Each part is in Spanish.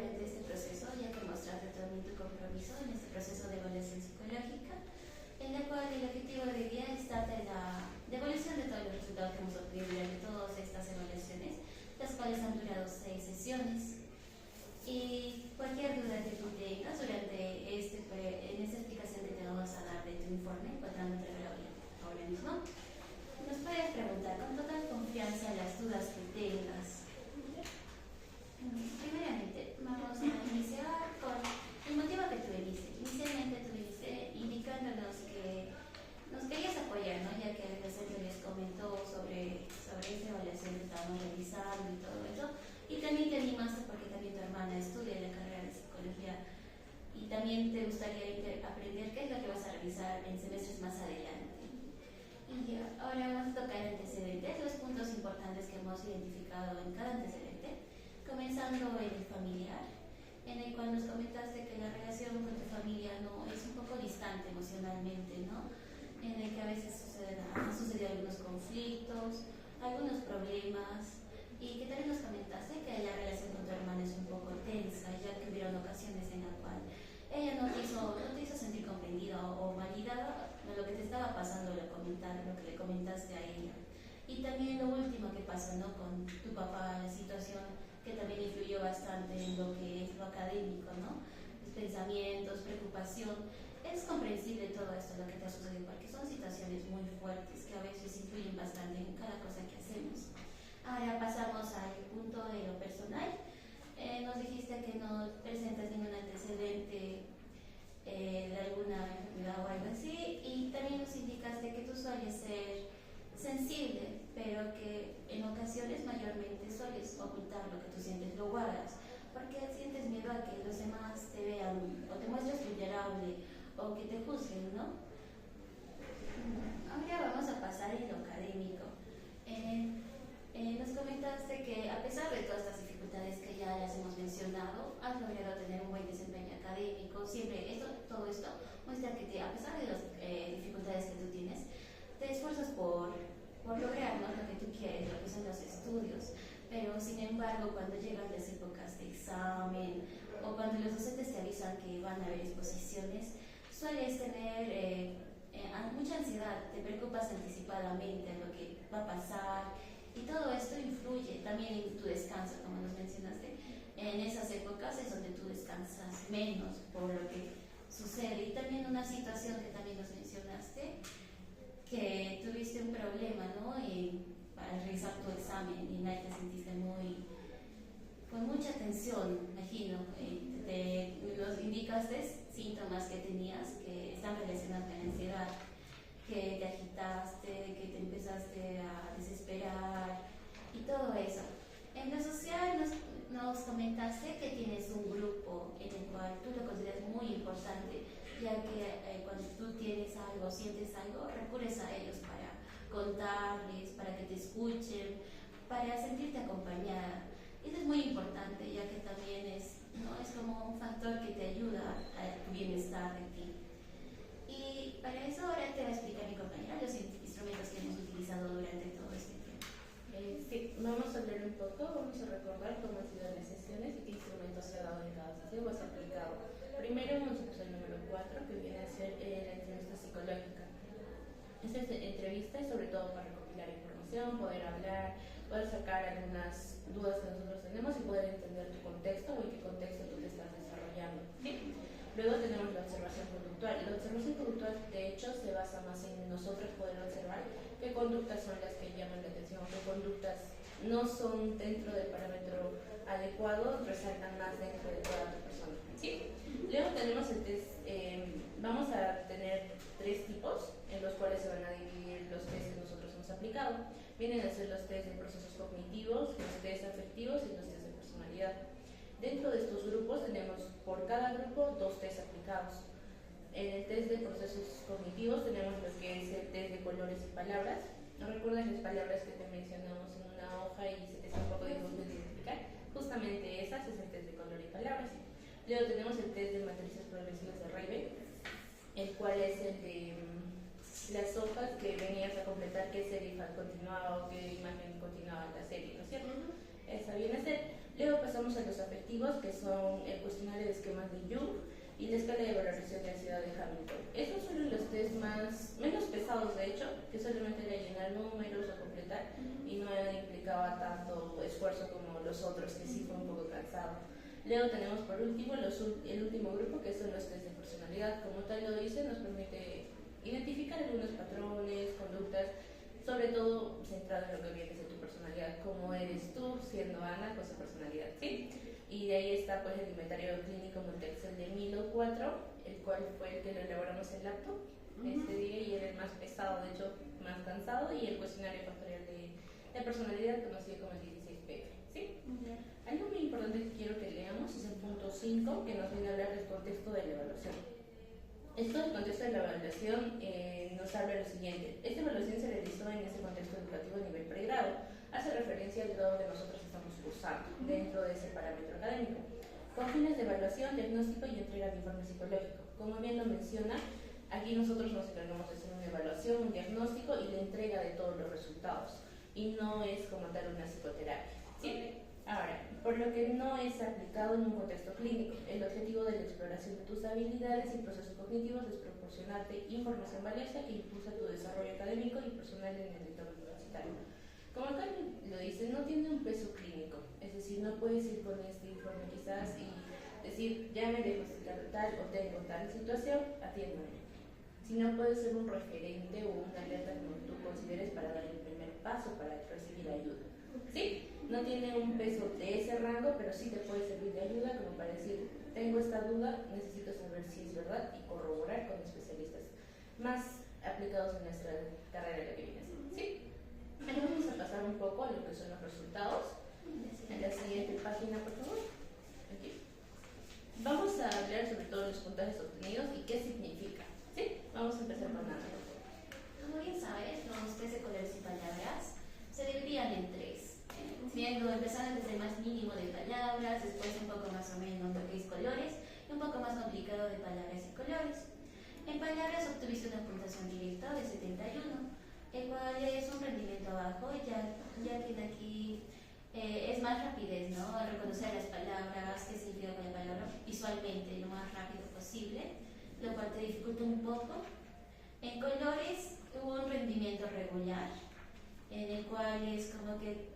durante este proceso, ya que mostraste también tu compromiso en este proceso de evaluación psicológica, en la cual el objetivo de guía es darte la devolución de todos los resultados que hemos obtenido durante todas estas evaluaciones, las cuales han durado 6 sesiones. Y cualquier duda que tú tengas durante en esta explicación que te vamos a dar de tu informe, encontrándote ahora mismo, nos puedes preguntar con total confianza las dudas que tengas. Primeramente, vamos a iniciar con el motivo que tú viniste. Inicialmente tú viniste indicándonos que nos querías apoyar, ¿no? Ya que el docente les comentó sobre esta evaluación que estábamos realizando y todo eso. Y también te animaste porque también tu hermana estudia la carrera de psicología y también te gustaría aprender qué es lo que vas a realizar en semestres más adelante. Y ahora vamos a tocar antecedentes, los puntos importantes que hemos identificado en cada antecedente, comenzando en el familiar, en el cual nos comentaste que la relación con tu familia no es un poco distante emocionalmente, ¿no? En el que a veces han sucedido algunos conflictos, algunos problemas, y que también nos comentaste que la relación con tu hermana es un poco tensa, ya que hubieron ocasiones en las cuales ella no te hizo sentir comprendida o validada lo que te estaba pasando, lo que le comentaste a ella. Y también lo último que pasó, ¿no? Con tu papá, la situación que también influyó bastante en lo que es lo académico, ¿no? Los pensamientos, preocupación. Es comprensible todo esto, lo que te ha sucedido, porque son situaciones muy fuertes que a veces influyen bastante en cada cosa que hacemos. Ahora pasamos al punto de lo personal. Nos dijiste que no presentas ningún antecedente de alguna enfermedad o algo así, y también nos indicaste que tú sueles ser sensible, pero que en ocasiones mayormente sueles ocultar lo que tú sientes, lo guardas, porque sientes miedo a que los demás te vean o te muestres vulnerable o que te juzguen, ¿no? Ahora vamos a pasar en lo académico. Nos comentaste que a pesar de todas estas dificultades que ya las hemos mencionado, has logrado tener un buen desempeño académico. Siempre todo esto muestra que a pesar de las dificultades que tú tienes, te esfuerzas por lograr, ¿no?, lo que tú quieres, lo que son los estudios. Pero sin embargo, cuando llegan las épocas de examen o cuando los docentes te avisan que van a haber exposiciones, sueles tener mucha ansiedad, te preocupas anticipadamente en lo que va a pasar, y todo esto influye también en tu descanso, como nos mencionaste. En esas épocas es donde tú descansas menos por lo que sucede. Y también una situación que también nos mencionaste, que tuviste un problema, ¿no?, al realizar tu examen y te sentiste con mucha tensión, imagino. Nos indicaste síntomas que tenías que están relacionados con la ansiedad, que te agitaste, que te empezaste a desesperar y todo eso. En lo social nos comentaste que tienes un grupo en el cual tú lo consideras muy importante, ya que cuando tú tienes algo, sientes algo, recurres a ellos para contarles, para que te escuchen, para sentirte acompañada. Eso es muy importante, ya que también es como un factor que te ayuda a tu bienestar de ti. Y para eso ahora te va a explicar mi compañera los instrumentos que hemos utilizado durante todo este tiempo. Sí, vamos a hablar un poco, vamos a recordar cómo han sido las sesiones y qué instrumentos se ha dado en cada sesión o se ha aplicado. Primero vamos a pasar al número 4, que viene a ser la entrevista psicológica. Esta entrevista es sobre todo para recopilar información, poder hablar, poder sacar algunas dudas que nosotros tenemos y poder entender tu contexto o en qué contexto tú te estás desarrollando, ¿sí? Luego tenemos la observación conductual. La observación conductual, de hecho, se basa más en nosotros poder observar qué conductas son las que llaman la atención, qué conductas no son dentro del parámetro adecuado, resaltan más dentro de toda la persona, ¿sí? Luego tenemos el test, vamos a tener 3 tipos en los cuales se van a dividir los test que nosotros hemos aplicado. Vienen a ser los test de procesos cognitivos, los test afectivos y los test de personalidad. Dentro de estos grupos tenemos por cada grupo 2 test aplicados. En el test de procesos cognitivos tenemos lo que es el test de colores y palabras. ¿No recuerdas las palabras que te mencionamos en una hoja y se te está un poco difícil de identificar? Justamente esas es el test de color y palabras. Luego tenemos el test de matrices progresivas de Reiber, el cual es el de las hojas que venías a completar qué serie continuaba o qué imagen continuaba la serie, ¿no es cierto? Esa viene a ser. Luego pasamos a los afectivos, que son el cuestionario de esquemas de Jung y la escala de valoración de ansiedad de Hamilton. Estos son los test menos pesados, de hecho, que solamente era llenar números o completar y no implicaba tanto esfuerzo como los otros, que sí fue un poco cansado. Luego tenemos por último el último grupo, que son los test de personalidad. Como tal lo dice, nos permite identificar algunos patrones, conductas, sobre todo centrado en lo que viene de tu personalidad, cómo eres tú siendo Ana con su personalidad, ¿sí? Y de ahí está pues el inventario clínico Montexel de Milo 4, el cual fue el que lo elaboramos en laptop este día y era el más pesado, de hecho más cansado, y el cuestionario factorial de personalidad conocido como el 16PF, ¿sí? Algo muy importante que quiero que leamos es el punto 5, que nos viene a hablar del contexto de la evaluación. Esto del contexto de la evaluación nos habla de lo siguiente. Esta evaluación se realizó en ese contexto educativo a nivel pregrado. Hace referencia al grado que nosotros estamos cursando dentro de ese parámetro académico, con fines de evaluación, diagnóstico y entrega de informe psicológico. Como bien lo menciona, aquí nosotros nos encargamos de hacer una evaluación, un diagnóstico y la entrega de todos los resultados. Y no es como tal una psicoterapia, ¿sí? Ahora, por lo que no es aplicado en un contexto clínico, el objetivo de la exploración de tus habilidades y procesos cognitivos es proporcionarte información valiosa que impulsa tu desarrollo académico y personal en el entorno universitario. Como acá lo dice, no tiene un peso clínico, es decir, no puedes ir con este informe quizás y decir, ya me diagnosticaron tal o tengo tal situación, atiéndame. Sino puede ser un referente o una alerta como tú consideres para dar el primer paso para recibir ayuda, ¿sí? No tiene un peso de ese rango, pero sí te puede servir de ayuda, como para decir, tengo esta duda, necesito saber si es verdad y corroborar con especialistas más aplicados en nuestra carrera de lo que viene así, ¿sí? Ahora vamos a pasar un poco a lo que son los resultados. En la siguiente página, por favor. Aquí. Vamos a hablar sobre todos los puntajes obtenidos y qué significa, ¿sí? Vamos a empezar con Ana. Como bien sabes, los test de colores y palabras se dividían en tres. Empezando desde el más mínimo de palabras, después un poco más o menos lo que es colores y un poco más complicado de palabras y colores. En palabras obtuviste una puntuación directa de 71, el cual es un rendimiento bajo, ya que de aquí es más rapidez, ¿no? A reconocer las palabras, qué significa cada palabra visualmente lo más rápido posible, lo cual te dificulta un poco. En colores hubo un rendimiento regular, en el cual es como que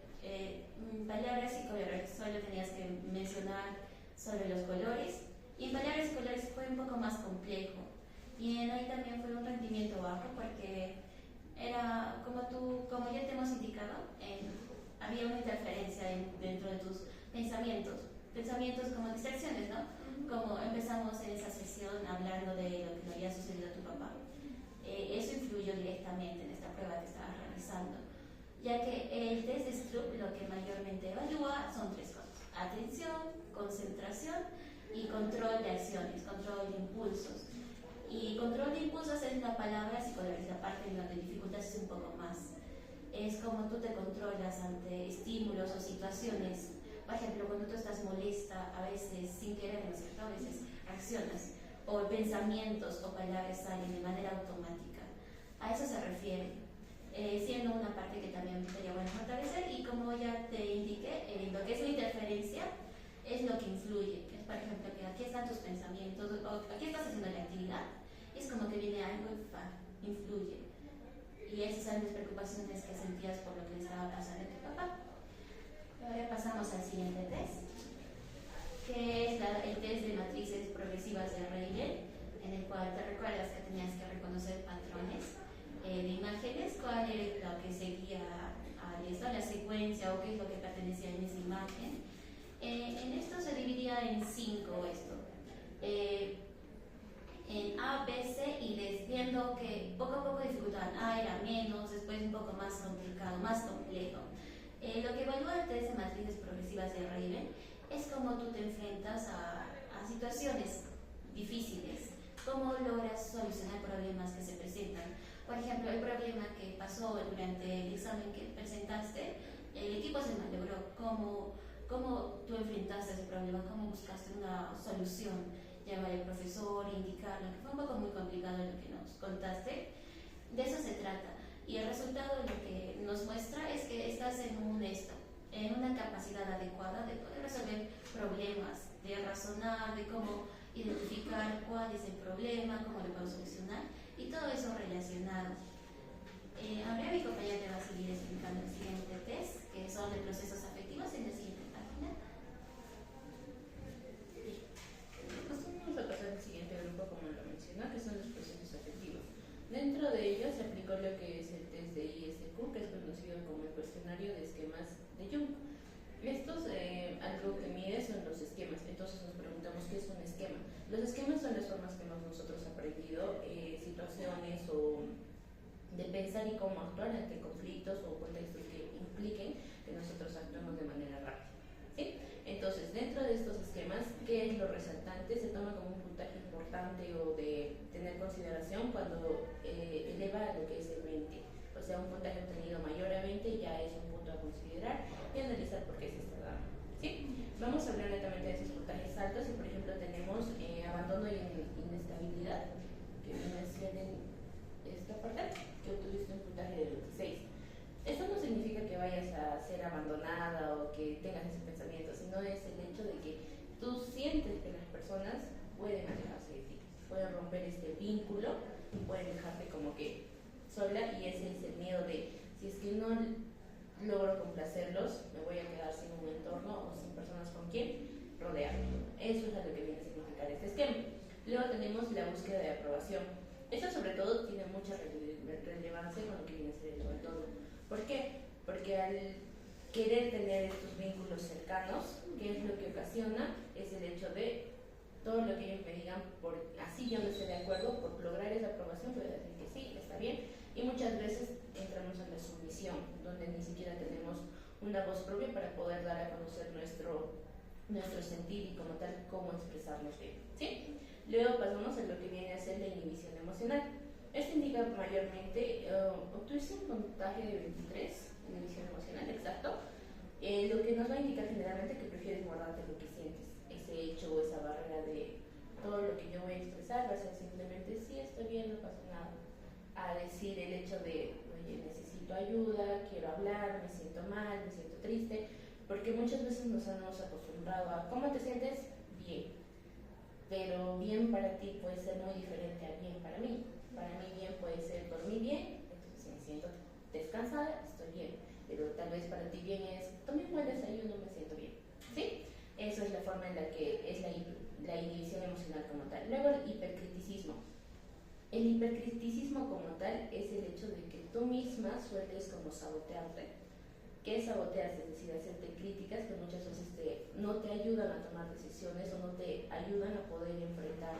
palabras y colores, solo tenías que mencionar sobre los colores, y en palabras y colores fue un poco más complejo, y en ahí también fue un rendimiento bajo porque era como ya te hemos indicado, había una interferencia dentro de tus pensamientos como distracciones, ¿no? Como empezamos en esa sesión hablando de lo que le había sucedido a tu papá, eso influyó directamente en esta prueba que estabas realizando, ya que el test de Stroop lo que mayormente evalúa son tres cosas: atención, concentración y control de acciones, control de impulsos. Y control de impulsos es la palabra psicológica, la parte en donde dificultas es un poco más. Es como tú te controlas ante estímulos o situaciones. Por ejemplo, cuando tú estás molesta, a veces sin querer, ¿no es cierto? A veces reaccionas, o pensamientos o palabras salen de manera automática. A eso se refiere, siendo una parte que también sería bueno fortalecer. Y como ya te indiqué, lo que es la interferencia es lo que influye. Es, por ejemplo, que aquí están tus pensamientos, o aquí estás haciendo la actividad, es como que viene algo y influye. Y esas son las preocupaciones que sentías por lo que le estaba pasando a tu papá. Ahora pasamos al siguiente test, que es el test de matrices progresivas de Reilly, en el cual te recuerdas que tenías que reconocer patrones de imágenes, cuál era lo que seguía a esto, la secuencia o qué es lo que pertenecía en esa imagen. En esto se dividía en 5 en A, B, C, y viendo que poco a poco dificultaban. A era menos, después un poco más complicado, más complejo. Lo que evalúa el test de matrices progresivas de Reilly es cómo tú te enfrentas a situaciones difíciles, cómo logras solucionar problemas que se presentan. Por ejemplo, el problema que pasó durante el examen que presentaste, el equipo se malogró. ¿Cómo tú enfrentaste ese problema? ¿Cómo buscaste una solución? Llamar al profesor, indicarlo, que fue un poco muy complicado lo que nos contaste. De eso se trata. Y el resultado lo que nos muestra es que estás en un una capacidad adecuada de poder resolver problemas, de razonar, de cómo identificar cuál es el problema, cómo lo puedo solucionar y todo eso relacionado. Ahora mi compañera te va a seguir explicando el siguiente test, que son de procesos afectivos en la siguiente página. Pues vamos a pasar al siguiente grupo, como lo mencionó, que son los procesos afectivos. Dentro de ellos se aplicó lo que es el test de ISQ, que es conocido como el cuestionario de esquemas de Jung. Estos, algo que mide son los esquemas. Entonces nos preguntamos qué es un esquema. Los esquemas son las formas que hemos nosotros aprendido, situaciones o de pensar y cómo actuar ante conflictos o contextos que impliquen que nosotros actuemos de manera rápida, ¿sí? Entonces, dentro de estos esquemas, ¿qué es lo resaltante? Se toma como un puntaje importante o de tener consideración cuando eleva lo que es el 20. O sea, un puntaje obtenido mayor a 20 ya es un punto a considerar y analizar por qué se está dando, ¿sí? Vamos a hablar netamente de esos puntajes altos y, por ejemplo, tenemos abandono y inestabilidad, que viene a ser en esta parte, que obtuviste un puntaje de 26. Esto no significa que vayas a ser abandonada o que tengas ese pensamiento, sino es el hecho de que tú sientes que las personas pueden alejarse de ti, pueden romper este vínculo y pueden dejarte como que sola, y ese es el miedo de si es que no logro complacerlos, me voy a quedar sin un entorno o sin personas con quien rodearme. Eso es a lo que viene a significar este esquema. Luego tenemos la búsqueda de aprobación. Esto sobre todo tiene mucha relevancia con lo que viene a ser el abandono. ¿Por qué? Porque al querer tener estos vínculos cercanos, ¿qué es lo que ocasiona? Es el hecho de todo lo que ellos me digan, así yo no esté de acuerdo, por lograr esa aprobación voy a decir que sí, está bien. Y muchas veces entramos en la sumisión, donde ni siquiera tenemos una voz propia para poder dar a conocer nuestro sentir y como tal, cómo expresarnos bien, ¿sí? Luego pasamos a lo que viene a ser la inhibición emocional. Esto indica mayormente, obtuviste un puntaje de 23, inhibición emocional, exacto, lo que nos va a indicar generalmente que prefieres guardarte lo que sientes, ese hecho o esa barrera de todo lo que yo voy a expresar va a ser simplemente sí, estoy bien, no pasa nada, a decir el hecho de, oye, necesito ayuda, quiero hablar, me siento mal, me siento triste, porque muchas veces nos hemos acostumbrado a ¿cómo te sientes? Bien. Pero bien para ti puede ser muy diferente a bien para mí. Para mí bien puede ser dormir bien, entonces me siento descansada, estoy bien. Pero tal vez para ti bien es tomé un buen desayuno, me siento bien, ¿sí? Eso es la forma en la que es la inhibición emocional como tal. Luego el hipercriticismo. El hipercriticismo como tal es el hecho de que tú misma sueles como sabotearte. ¿Qué es sabotearse? Es decir, hacerte críticas que muchas veces no te ayudan a tomar decisiones o no te ayudan a poder enfrentar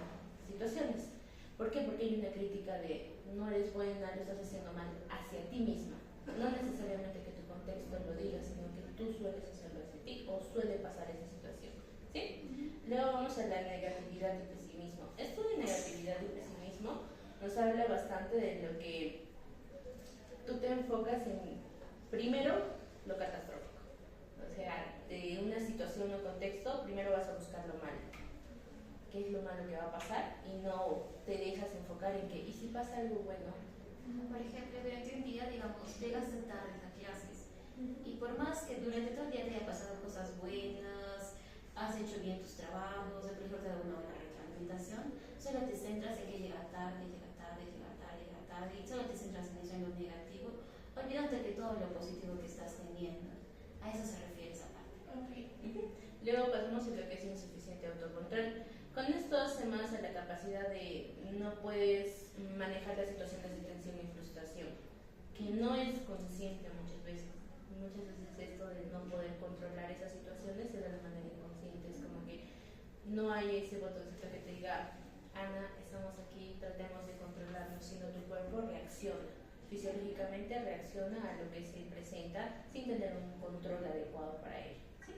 situaciones. ¿Por qué? Porque hay una crítica de no eres buena, lo estás haciendo mal hacia ti misma. No necesariamente que tu contexto lo diga, sino que tú sueles hacerlo hacia ti o suele pasar esa situación, ¿sí? Luego vamos a la negatividad y pesimismo. Esto de negatividad y pesimismo nos habla bastante de lo que tú te enfocas en, primero, lo catastrófico. O sea, de una situación o contexto, primero vas a buscar lo malo. ¿Qué es lo malo que va a pasar? Y no te dejas enfocar en que, ¿y si pasa algo bueno? Por ejemplo, durante un día, digamos, llegas tarde a clases y por más que durante todo el día te hayan pasado cosas buenas, has hecho bien tus trabajos, de pronto te da una buena retroalimentación, solo te centras en que llega tarde, y solo te centras en eso, en lo negativo, olvidándote de todo lo positivo que estás teniendo. A eso se refiere esa parte. Okay. Luego pasamos a lo que es insuficiente autocontrol. Con esto hace más a la capacidad de no puedes manejar las situaciones de tensión y frustración, que no es consciente muchas veces. Muchas veces esto de no poder controlar esas situaciones se da de manera inconsciente. Es como que no hay ese botoncito que te diga, Ana, estamos aquí, tratemos de controlarnos, sino tu cuerpo reacciona. Fisiológicamente reacciona a lo que se presenta sin tener un control adecuado para ello, ¿sí?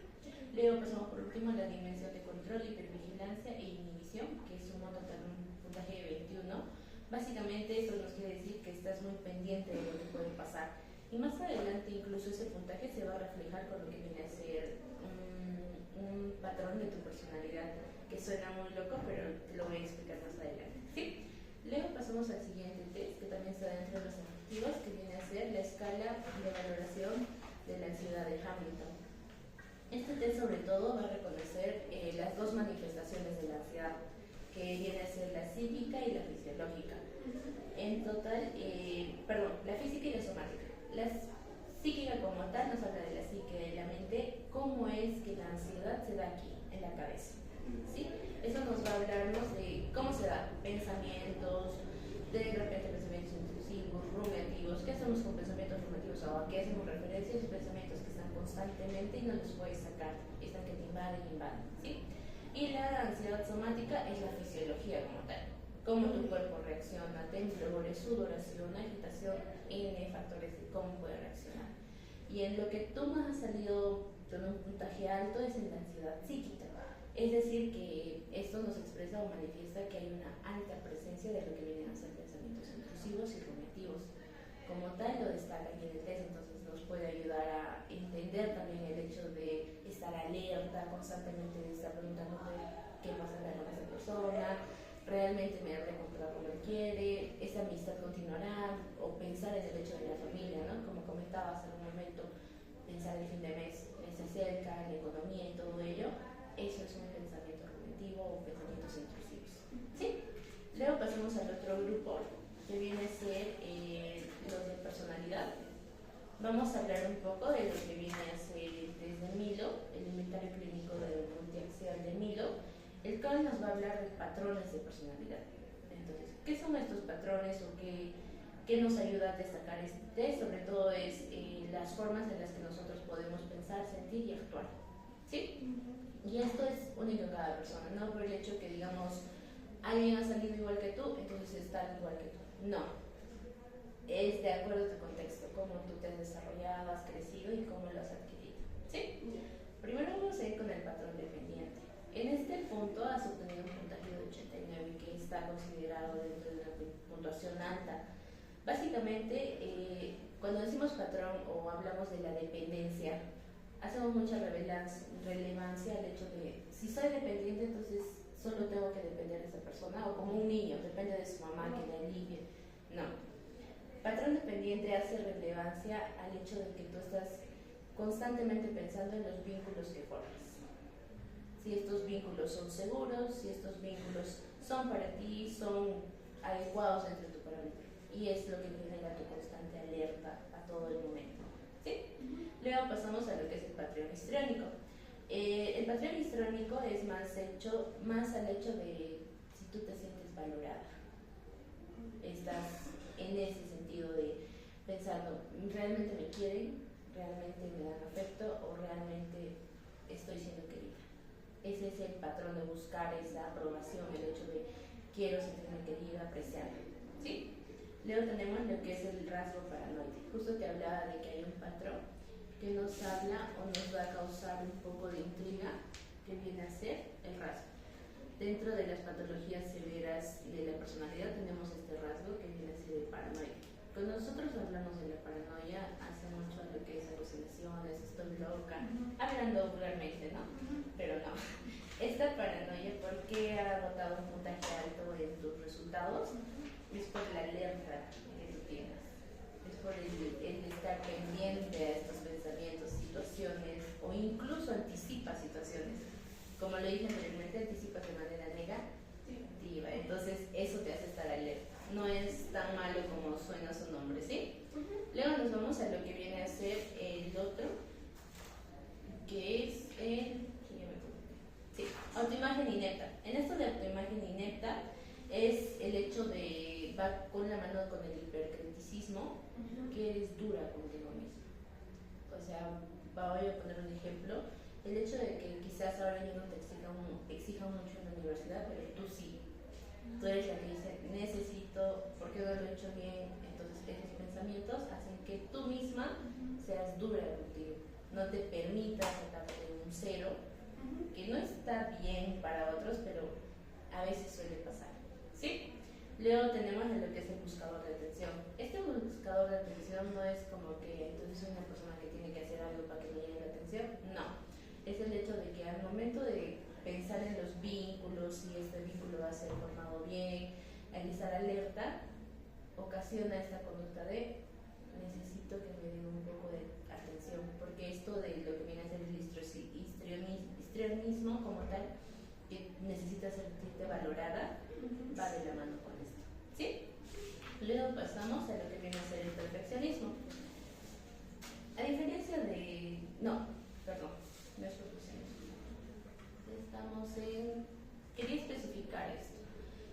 Luego pasamos por último a la dimensión de control, hipervigilancia e inhibición, que suma total un puntaje de 21. Básicamente esto nos quiere decir que estás muy pendiente de lo que puede pasar, y más adelante incluso ese puntaje se va a reflejar con lo que viene a ser un patrón de tu personalidad, que suena muy loco, pero te lo voy a explicar más adelante, ¿sí? Luego pasamos al siguiente test, que también está dentro de los afectivos, que viene a ser la escala de valoración de la ansiedad de Hamilton. Este test sobre todo va a reconocer las dos manifestaciones de la ansiedad, que viene a ser la psíquica y la fisiológica. En total, la física y la somática. La psíquica como tal nos habla de la psique, de la mente, cómo es que la ansiedad se da aquí, en la cabeza. ¿Sí? Eso nos va a hablarnos de cómo se da, pensamientos, de repente pensamientos intrusivos, rumiativos. ¿Qué hacemos con pensamientos rumiativos? ¿O a qué hacemos referencia? A esos pensamientos que están constantemente y no los puedes sacar, están que te invaden y invaden. ¿Sí? Y la ansiedad somática es la fisiología como tal, cómo tu cuerpo reacciona, temblores, sudoración, agitación, factores de cómo puede reaccionar. Y en lo que tú más has salido con un puntaje alto es en la ansiedad psíquica. Es decir, que esto nos expresa o manifiesta que hay una alta presencia de lo que vienen a ser pensamientos intrusivos y rumiativos. Como tal, lo destaca aquí en el test, entonces nos puede ayudar a entender también el hecho de estar alerta, constantemente de estar preguntando qué pasa con esa persona, realmente me habrá encontrado como él quiere, esa amistad continuará, o pensar en el hecho de la familia, ¿no? Como comentabas en un momento, pensar el fin de mes se acerca, la economía y todo ello. Eso es un pensamiento rumiativo o pensamientos intrusivos. ¿Sí? Luego pasamos al otro grupo, que viene a ser los de personalidad. Vamos a hablar un poco de lo que viene a ser desde Milo, el inventario clínico de multiaxial de Milo, el cual nos va a hablar de patrones de personalidad. Entonces, ¿qué son estos patrones o qué nos ayuda a destacar este test? Sobre todo es las formas en las que nosotros podemos pensar, sentir y actuar. ¿Sí? Y esto es único en cada persona, no por el hecho que digamos alguien ha salido igual que tú, entonces es tal igual que tú. No, es de acuerdo a tu contexto, cómo tú te has desarrollado, has crecido y cómo lo has adquirido. ¿Sí? Primero vamos a ir con el patrón dependiente. En este punto has obtenido un puntaje de 89 que está considerado dentro de una puntuación alta. Básicamente, cuando decimos patrón o hablamos de la dependencia, hacemos mucha relevancia al hecho de si soy dependiente, entonces solo tengo que depender de esa persona, o como un niño, depende de su mamá que le alivie. No. Patrón dependiente hace relevancia al hecho de que tú estás constantemente pensando en los vínculos que formas. Si estos vínculos son seguros, si estos vínculos son para ti, son adecuados entre tu parámetro. Y es lo que genera tu constante alerta a todo el momento. ¿Sí? Luego pasamos a lo que es el patrón histriónico. El patrón histriónico es más al hecho de si tú te sientes valorada. Estás en ese sentido de pensando, ¿realmente me quieren? ¿Realmente me dan afecto? ¿O realmente estoy siendo querida? Ese es el patrón de buscar esa aprobación, el hecho de quiero sentirme querida, apreciada. ¿Sí? Luego tenemos lo que es el rasgo paranoide. Justo te hablaba de que hay un patrón que nos habla o nos va a causar un poco de intriga, que viene a ser el rasgo. Dentro de las patologías severas de la personalidad tenemos este rasgo que viene a ser el paranoia. Cuando nosotros hablamos de la paranoia, hace mucho a lo que es alucinaciones, estoy loca, hablando vulgarmente, ¿no? Pero no. Esta paranoia, ¿por qué ha botado un puntaje alto en tus resultados? Es por la alerta que tú tienes. Es por el estar pendiente a estos pensamientos, situaciones, o incluso anticipa situaciones. Como lo dije anteriormente, anticipas de manera negativa. Entonces, eso te hace estar alerta. No es tan malo como suena su nombre, ¿sí? Luego nos vamos a lo que viene a ser el otro, que es el... Sí, autoimagen inepta. En esto de autoimagen inepta es el hecho de, va con la mano con el hipercriticismo, que eres dura contigo mismo. O sea, voy a poner un ejemplo, el hecho de que quizás ahora yo no te exija mucho en la universidad, pero tú sí. Tú eres la que dice, necesito, porque no lo he hecho bien. Entonces esos pensamientos hacen que tú misma seas dura contigo, no te permitas sacarte un cero, que no está bien para otros, pero a veces suele pasar, ¿sí? Luego tenemos lo que es el buscador de atención. Este buscador de atención no es como que entonces soy una persona que tiene que hacer algo para que me llegue la atención, no. Es el hecho de que al momento de pensar en los vínculos, si este vínculo va a ser formado bien, al estar alerta, ocasiona esta conducta de necesito que me den un poco de atención, porque esto de lo que viene a ser el histrionismo como tal, que necesitas sentirte valorada, va de la mano con esto, ¿sí? Luego pasamos a lo que viene a ser el perfeccionismo. A diferencia de... no es perfeccionismo. Estamos en... quería especificar esto.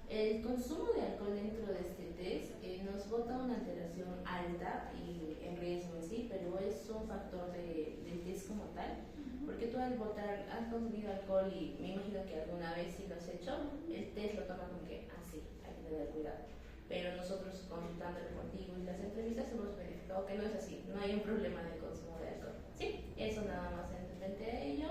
El consumo de alcohol dentro de este test nos bota una alteración alta y en riesgo en sí, pero es un factor del test como tal, porque tú al votar has consumido alcohol y me imagino que alguna vez si lo has hecho, el test lo toma como que, sí, hay que tener cuidado. Pero nosotros consultándolo contigo y las entrevistas hemos verificado que no es así, no hay un problema de consumo de alcohol. Sí, eso nada más en frente a ello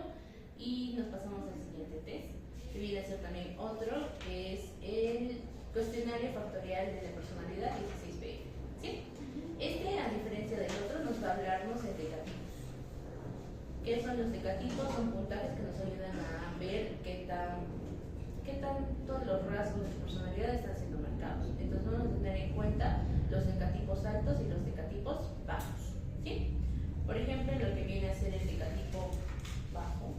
y nos pasamos al siguiente test, que viene a ser también otro, que es el cuestionario factorial de la personalidad 16B. ¿Sí? Este, a diferencia del otro, nos va a hablarnos de decatipos. ¿Qué son los decatipos? Son puntajes que nos ayudan a ver qué tanto los rasgos de personalidad están siendo marcados. Entonces vamos a tener en cuenta los decatipos altos y los decatipos bajos. ¿Sí? Por ejemplo, lo que viene a ser el decatipo bajo,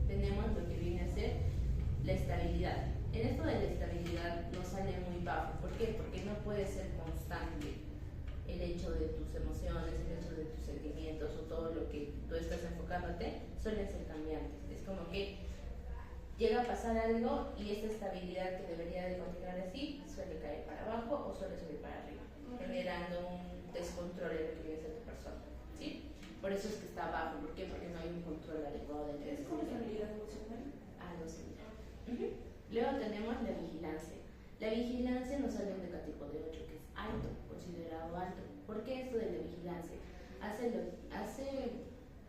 tenemos lo que viene a ser la estabilidad. En esto de la estabilidad nos sale muy bajo. ¿Por qué? Porque no puede ser constante el hecho de tus emociones, el hecho de tus sentimientos o todo lo que tú estás enfocándote, suelen ser cambiantes. Es como que llega a pasar algo y esta estabilidad que debería de continuar así suele caer para abajo o suele subir para arriba, generando un descontrol en lo que viene a ser tu persona. ¿Sí? Por eso es que está bajo. ¿Por qué? Porque no hay un control adecuado del ¿Es como estabilidad emocional? Algo similar. Luego tenemos la vigilancia. La vigilancia nos sale un decatipo de 8, que es alto, considerado alto. ¿Por qué esto de la vigilancia? Hace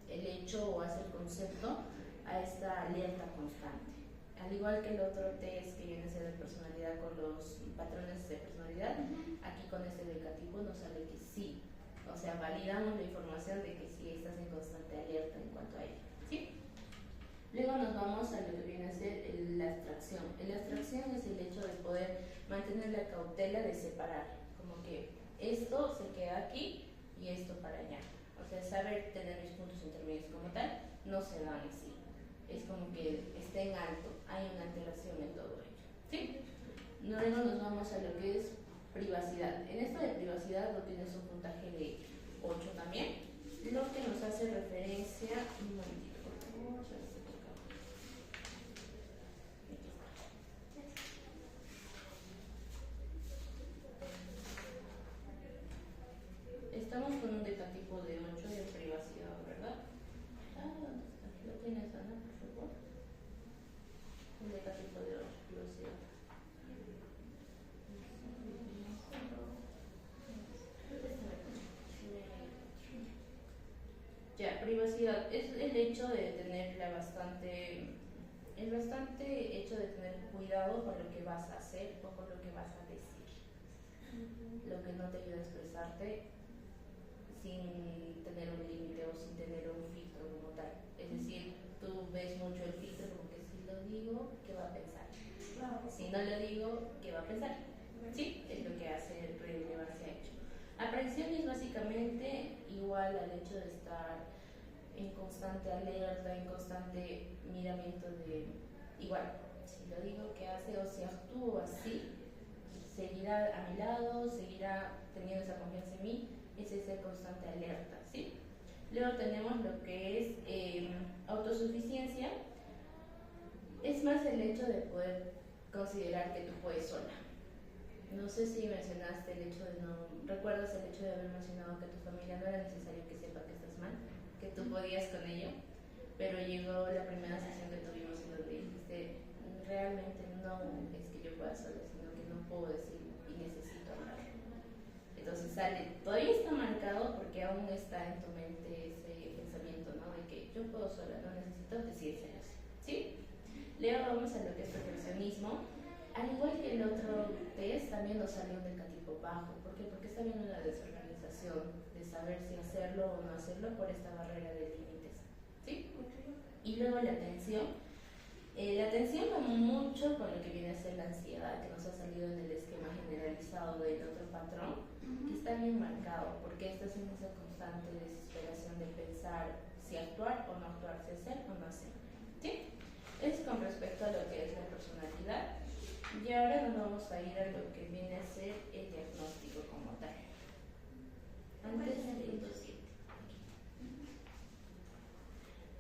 el hecho o hace el concepto a esta alerta constante. Al igual que el otro test que viene a ser de personalidad con los patrones de personalidad, aquí con este decatipo nos sale que sí. O sea, validamos la información de que sí estás en constante alerta en cuanto a ello. ¿Sí? Luego nos vamos a lo que viene a ser la abstracción. La abstracción es el hecho de poder mantener la cautela de separar, como que esto se queda aquí y esto para allá. O sea, saber tener mis puntos intermedios como tal, no se dan así. Es como que está en alto, hay una alteración en todo ello. ¿Sí? Luego nos vamos a lo que es privacidad. En esto de privacidad lo tienes un puntaje de 8 también, lo que nos hace referencia, un momentito, por favor, ya se toca. Estamos con un decatipo de 8 de privacidad, ¿verdad? ¿Dónde está? ¿Lo tienes, Ana, por favor? Un decatipo de 8, privacidad. Ya, privacidad es el hecho de tener el bastante hecho de tener cuidado con lo que vas a hacer o con lo que vas a decir. Lo que no te ayuda a expresarte sin tener un límite o sin tener un filtro como tal. Es decir, tú ves mucho el filtro como que si lo digo, ¿qué va a pensar? Si no lo digo, ¿qué va a pensar? Sí, es lo que hace relevancia hecho. Aprehensión es básicamente igual al hecho de estar en constante alerta, en constante miramiento de, igual, si lo digo, ¿qué hace? O si actúo así, seguirá a mi lado, seguirá teniendo esa confianza en mí, es esa constante alerta, ¿sí? Luego tenemos lo que es autosuficiencia, es más el hecho de poder considerar que tú puedes sola. No sé si mencionaste el hecho de no, ¿recuerdas el hecho de haber mencionado que tu familia no era necesario que sepa que estás mal, que tú podías con ello? Pero llegó la primera sesión que tuvimos en donde dijiste, realmente no es que yo pueda sola, sino que no puedo decir y necesito hablar. Entonces sale, todavía está marcado porque aún está en tu mente ese pensamiento, ¿no? De que yo puedo sola, no necesito decírselo así, ¿sí? Luego vamos a lo que es perfeccionismo. Al igual que el otro test, también nos salió un decatipo bajo. ¿Por qué? Porque está viendo la desorganización de saber si hacerlo o no hacerlo por esta barrera de límites. ¿Sí? Y luego la atención. La atención va muy mucho con lo que viene a ser la ansiedad, que nos ha salido en el esquema generalizado del otro patrón, que está bien marcado, porque estás en esa constante desesperación de pensar si actuar o no actuar, si hacer o no hacer. ¿Sí? Es con respecto a lo que es la personalidad. Y ahora nos vamos a ir a lo que viene a ser el diagnóstico como tal.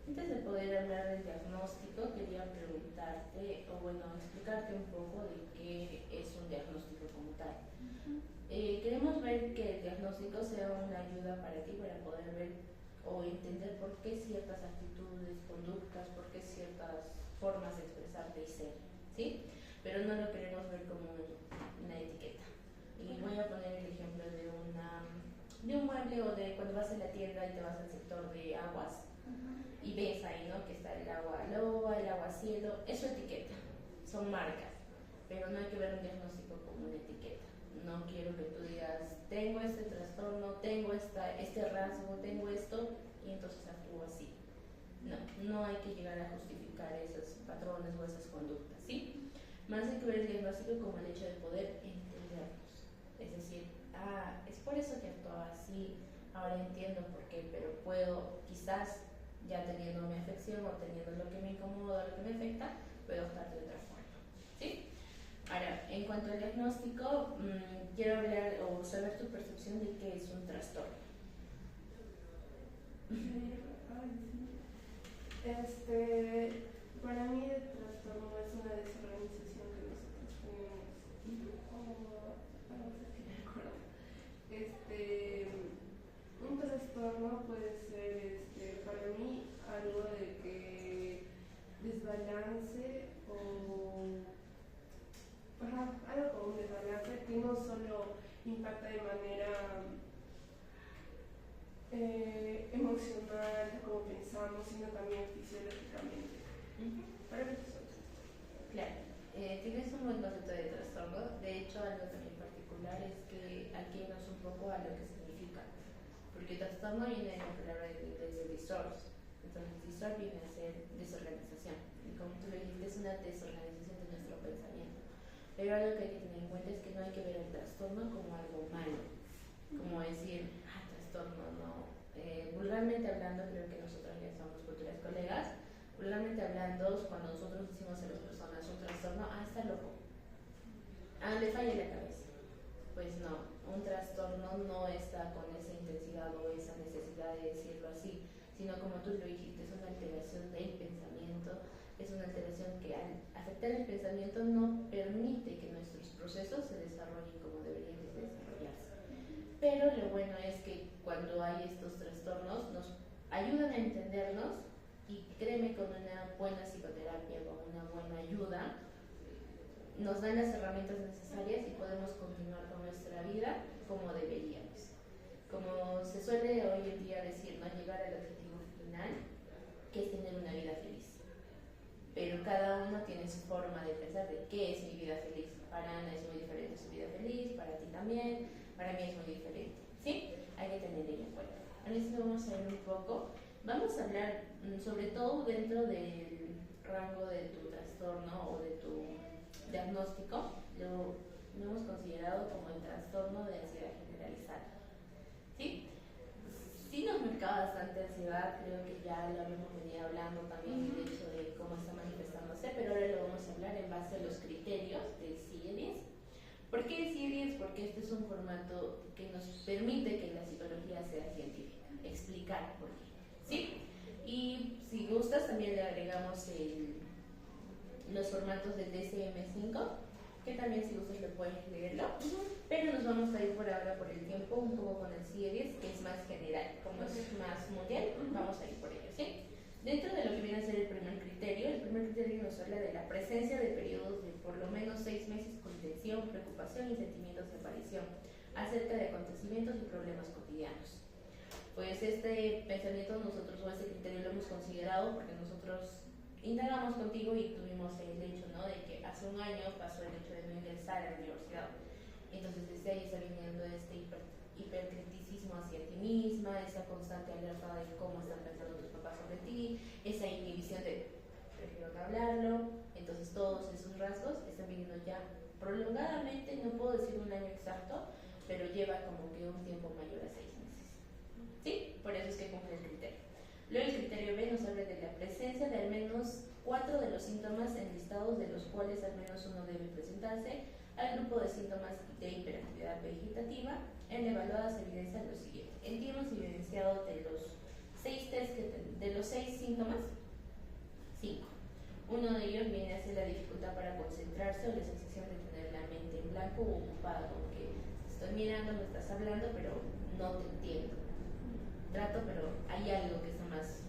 Antes de poder hablar del diagnóstico, quería preguntarte, o bueno, explicarte un poco de qué es un diagnóstico como tal. Queremos ver que el diagnóstico sea una ayuda para ti para poder ver o entender por qué ciertas actitudes, conductas, por qué ciertas formas de expresarte y ser, ¿sí? Pero no lo queremos ver como una etiqueta. Y voy a poner el ejemplo de un mueble o de cuando vas a la tienda y te vas al sector de aguas y ves ahí, ¿no? Que está el agua loa, el agua cielo, es su etiqueta, son marcas, pero no hay que ver un diagnóstico como una etiqueta. No quiero que tú digas, tengo este trastorno, tengo este rasgo, tengo esto, y entonces actúo así. No hay que llegar a justificar esos patrones o esas conductas, ¿sí? Más hay que ver el diagnóstico como el hecho de poder entendernos. Es decir, es por eso que actuaba así, ahora entiendo por qué, pero puedo, quizás, ya teniendo mi afección o teniendo lo que me incomoda, lo que me afecta, puedo actuar de otra forma, ¿sí? Ahora, en cuanto al diagnóstico, quiero hablar o saber tu percepción de qué es un trastorno. Para mí el trastorno es una desorganización que nosotros tenemos. Un trastorno puede ser para mí algo de que desbalance o algo como un desbalance que no solo impacta de manera emocional, como pensamos, sino también fisiológicamente. Para mí eso es. Claro, tienes un buen concepto de trastorno. De hecho, algo también particular es que aquí irnos un poco a lo que significa, porque trastorno viene de la palabra en inglés de disorders. Entonces, disorder viene a ser desorganización, y como tú lo dijiste, es una desorganización de nuestro pensamiento. Pero algo que hay que tener en cuenta es que no hay que ver el trastorno como algo malo, como decir, trastorno, no. Vulgarmente hablando, creo que nosotros ya somos futuras colegas. Vulgarmente hablando, cuando nosotros decimos a las personas un trastorno, está loco, le falla la cabeza. Pues no, un trastorno no está con esa intensidad o esa necesidad de decirlo así, sino como tú lo dijiste, es una alteración del pensamiento, es una alteración que al afectar el pensamiento no permite que nuestros procesos se desarrollen como deberían de desarrollarse. Pero lo bueno es que cuando hay estos trastornos nos ayudan a entendernos, y créeme, con una buena psicoterapia, con una buena ayuda, nos dan las herramientas necesarias y podemos continuar con nuestra vida como deberíamos. Como se suele hoy en día decir, no llegar al objetivo final, que es tener una vida feliz. Pero cada uno tiene su forma de pensar de qué es mi vida feliz. Para Ana es muy diferente su vida feliz, para ti también, para mí es muy diferente, ¿sí? Hay que tener ello en cuenta. Ahora sí vamos a ver un poco. Vamos a hablar sobre todo dentro del rango de tu trastorno o de tu diagnóstico. Lo hemos considerado como el trastorno de ansiedad generalizada, ¿sí? Sí nos marca bastante ansiedad, creo que ya lo habíamos venido hablando también del hecho de cómo está manifestándose, pero ahora lo vamos a hablar en base a los criterios del CIE-10. ¿Por qué el CIE-10? Porque este es un formato que nos permite que la psicología sea científica, explicar por qué, ¿sí? Y si gustas también le agregamos los formatos del DSM-5, que también si gustas lo puedes leerlo, pero nos vamos a ir por ahora por el tiempo un poco con el CIE-10, que es más general, como es más mundial, vamos a ir por ello, ¿sí? Dentro de lo que viene a ser el primer criterio nos habla de la presencia de periodos de por lo menos 6 meses con tensión, preocupación y sentimientos de aparición acerca de acontecimientos y problemas cotidianos. Pues este pensamiento nosotros o este criterio lo hemos considerado porque nosotros indagamos contigo y tuvimos el hecho, ¿no?, de que hace un año pasó el hecho de no ingresar a la universidad. Entonces desde ahí está viniendo este hipercriticismo hacia ti misma, esa constante alerta de cómo están pensando tus papás sobre ti, esa inhibición de prefiero no hablarlo. Entonces todos esos rasgos están viniendo ya prolongadamente, no puedo decir un año exacto, pero lleva como que un tiempo mayor a 6 meses. ¿Sí? Por eso es que cumple el criterio. Luego el criterio B nos habla de la presencia de al menos 4 de los síntomas enlistados, de los cuales al menos uno debe presentarse al grupo de síntomas de hiperactividad vegetativa. En la evaluada se evidencia lo siguiente. En ti hemos evidenciado de los 6 test de los 6 síntomas, 5. Uno de ellos viene a ser la dificultad para concentrarse o la sensación de tener la mente en blanco o ocupada, como que estoy mirando, me estás hablando, pero no te entiendo. Trato, pero hay algo que está más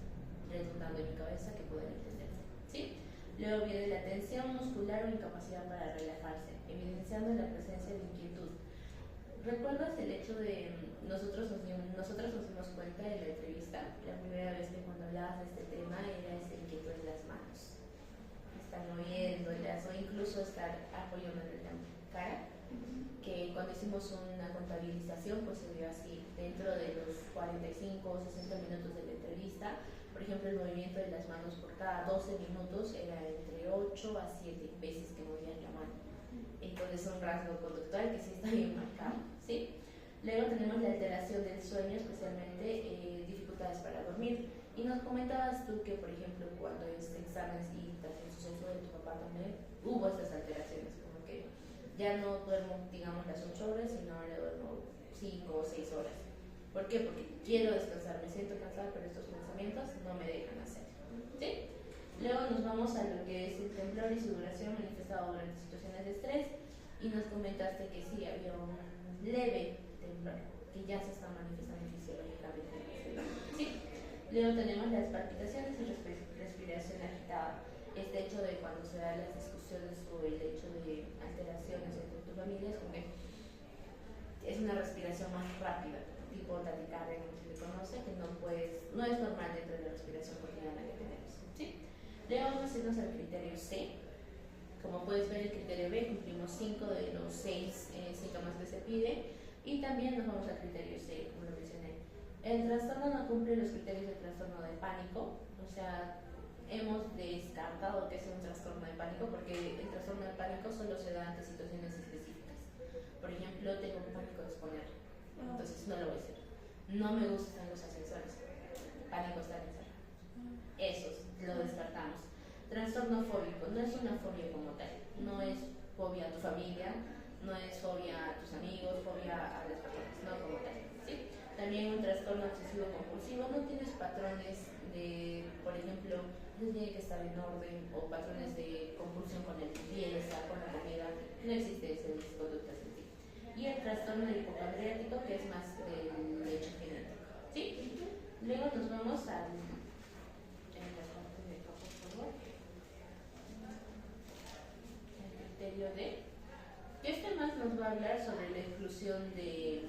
redundando en mi cabeza que poder entender. ¿Sí? Luego viene la tensión muscular o incapacidad para relajarse, evidenciando la presencia de inquietud. ¿Recuerdas el hecho de nosotros nos dimos cuenta en la entrevista, la primera vez que cuando hablabas de este tema era esa inquietud en las manos? Estar moviéndolas o incluso estar apoyándole en la cara, que cuando hicimos una contabilización pues se vio así, dentro de los 45 o 60 minutos de la entrevista, por ejemplo el movimiento de las manos por cada 12 minutos era entre 8 a 7 veces que movían la mano. Entonces es un rasgo conductual que sí está bien marcado, ¿sí? Luego tenemos la alteración del sueño, especialmente dificultades para dormir. Y nos comentabas tú que, por ejemplo, cuando este examen y también suceso de tu papá también, hubo estas alteraciones, como que ya no duermo, digamos, las 8 horas, sino ahora duermo 5 o 6 horas. ¿Por qué? Porque quiero descansar, me siento cansada, pero estos pensamientos no me dejan hacer. ¿Sí? Luego nos vamos a lo que es el temblor y su duración manifestado durante situaciones de estrés, y nos comentaste que sí, había un leve temblor, que ya se está manifestando fisiológicamente. ¿Sí? Luego tenemos las palpitaciones y respiración agitada. Este hecho de cuando se dan las discusiones o el hecho de alteraciones entre tu familia es como que es una respiración más rápida, tipo taquicardia, como se le conoce, que no es normal dentro de la respiración cotidiana que tenemos. ¿Sí? Luego vamos a irnos al criterio C. Como puedes ver, el criterio B cumplimos 5 de los 6 síntomas que se pide, y también nos vamos al criterio C, como lo mencioné. El trastorno no cumple los criterios del trastorno de pánico, o sea, hemos descartado que sea un trastorno de pánico porque el trastorno de pánico solo se da ante situaciones específicas. Por ejemplo, tengo pánico de exponer, entonces no lo voy a hacer. No me gustan los ascensores, pánico estar encerrado. Esos lo descartamos. Trastorno fóbico no es una fobia como tal, no es fobia a tu familia, no es fobia a tus amigos, fobia a las personas, no como tal. ¿Sí? También un trastorno obsesivo compulsivo, no tienes patrones de, por ejemplo, no tiene que estar en orden, o patrones de compulsión con la limpieza, con la comida, no existe ese conductas en ti. Y el trastorno hipocondriático, que es más del hecho genético. ¿Sí? Luego nos vamos al criterio D, que este más nos va a hablar sobre la exclusión de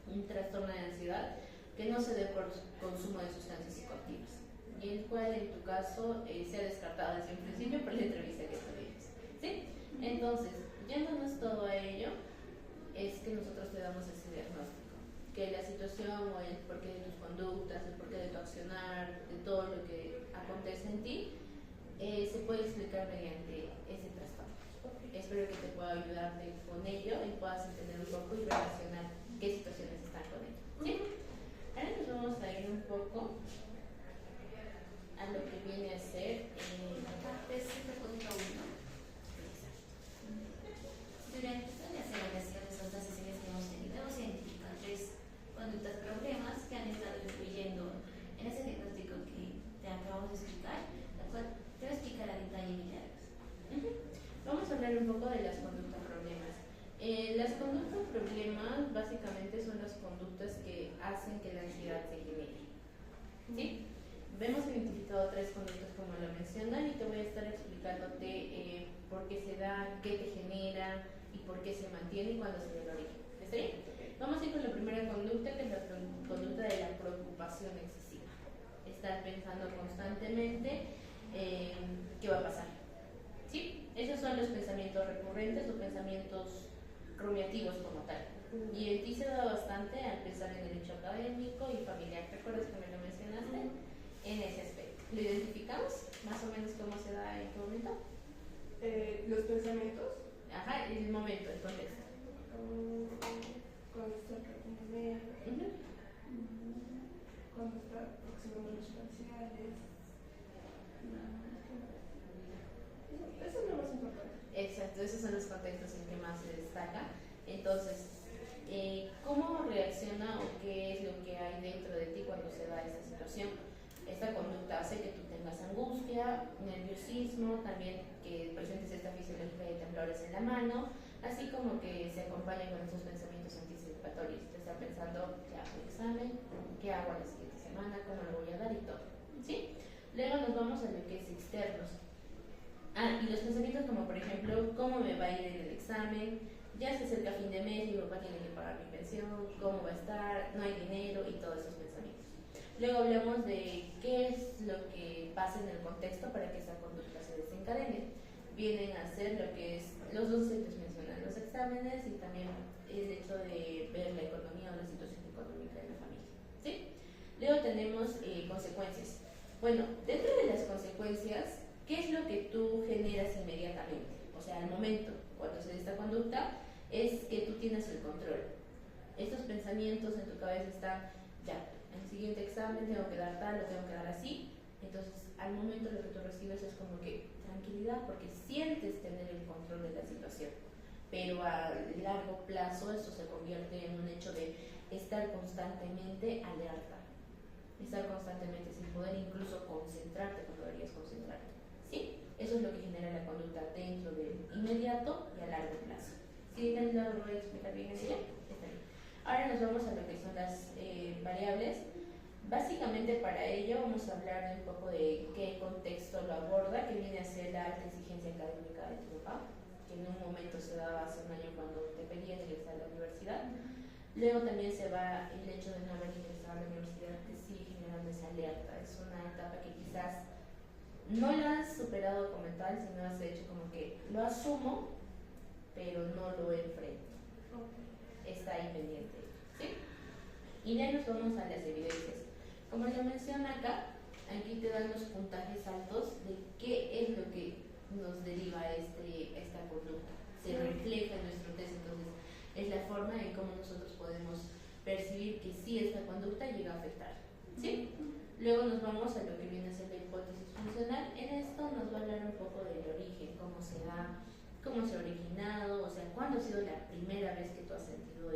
un trastorno de ansiedad que no se dé por consumo de sustancias psicoactivas, y el cual en tu caso se ha descartado desde un principio por la entrevista que tuvimos. ¿Sí? Entonces, yéndonos todo a ello, es que nosotros te damos ese diagnóstico, que la situación o el porqué de tus conductas, el porqué de tu accionar, de todo lo que acontece en ti, se puede explicar mediante ese trastorno. Espero que te pueda ayudarte con ello y puedas entender un poco y relacionar qué situaciones están con ello. ¿Sí? Ahora nos vamos a ir un poco a lo que viene a ser parte 7.1. Durante las evaluaciones de estas sesiones que hemos tenido, hemos identificado 3 conductas problemas que han estado influyendo en ese diagnóstico que te acabamos de explicar, la cual te voy a explicar a detalle, Milagros. Vamos a hablar un poco de las conductas problemas. Las conductas problemas básicamente son las conductas que hacen que la ansiedad se genere. ¿Sí? Hemos identificado 3 conductas como lo mencionan, y te voy a estar explicándote por qué se da, qué te genera y por qué se mantiene y cuándo se da el origen. ¿Está bien? Vamos a ir con la primera conducta, que es la conducta de la preocupación excesiva. Estar pensando constantemente qué va a pasar. ¿Sí? Esos son los pensamientos recurrentes o pensamientos rumiativos como tal. Y en ti se da bastante al pensar en el hecho académico y familiar. ¿Recuerdas que me lo mencionaste? En ese aspecto. ¿Lo identificamos? más o menos cómo se da en qué momento. Los pensamientos. Ajá, el momento, el contexto. Cuando está tratando cuando está próximo a los parciales. Eso es lo más importante. Exacto, esos son los contextos en que más se destaca. Entonces, ¿cómo reacciona o qué es lo que hay dentro de ti cuando se da esta situación? Esta conducta hace que tú tengas angustia, nerviosismo, también que presentes esta fisiología de temblores en la mano, así como que se acompaña con esos pensamientos anticipatorios. Te está pensando, ya hago el examen, qué hago la siguiente semana, cómo lo voy a dar y todo. ¿Sí? Luego nos vamos a lo que es externos. Y los pensamientos como por ejemplo, ¿cómo me va a ir en el examen? Ya se acerca fin de mes, mi papá tiene que pagar mi pensión, ¿cómo va a estar? No hay dinero y todos esos pensamientos. Luego hablamos de qué es lo que pasa en el contexto para que esa conducta se desencadene. Vienen a ser lo que es los docentes mencionan los exámenes y también el hecho de ver la economía o la situación económica de la familia. ¿Sí? Luego tenemos consecuencias. Bueno, dentro de las consecuencias, ¿qué es lo que tú generas inmediatamente? O sea, al momento, cuando se da esta conducta, es que tú tienes el control. Estos pensamientos en tu cabeza están, ya, en el siguiente examen tengo que dar tal, lo tengo que dar así. Entonces, al momento lo que tú recibes es como que tranquilidad, porque sientes tener el control de la situación. Pero a largo plazo esto se convierte en un hecho de estar constantemente alerta. Estar constantemente sin poder incluso concentrarte cuando deberías concentrarte. ¿Sí? Eso es lo que genera la conducta dentro del inmediato y a largo plazo. ¿Sí lo voy a explicar bien así? Está bien. Ahora nos vamos a lo que son las variables. Básicamente para ello vamos a hablar de un poco de qué contexto lo aborda, que viene a ser la alta exigencia académica de tu papá, que en un momento se daba hace un año cuando te pedían ingresar a la universidad. Luego también se va el hecho de no haber ingresado a la universidad, que sigue generando esa alerta. Es una etapa que quizás no la has superado como tal, sino has hecho como que lo asumo, pero no lo enfrento. Está ahí pendiente. ¿Sí? Y ya nos vamos a las evidencias. Como lo menciona acá, aquí te dan los puntajes altos de qué es lo que nos deriva esta conducta. Se refleja en nuestro test, entonces es la forma en cómo nosotros podemos percibir que sí esta conducta llega a afectar. ¿Sí? Luego nos vamos a lo que viene a ser la hipótesis funcional. En esto nos va a hablar un poco del origen, cómo se da, cómo se ha originado, o sea, cuándo ha sido la primera vez que tú has sentido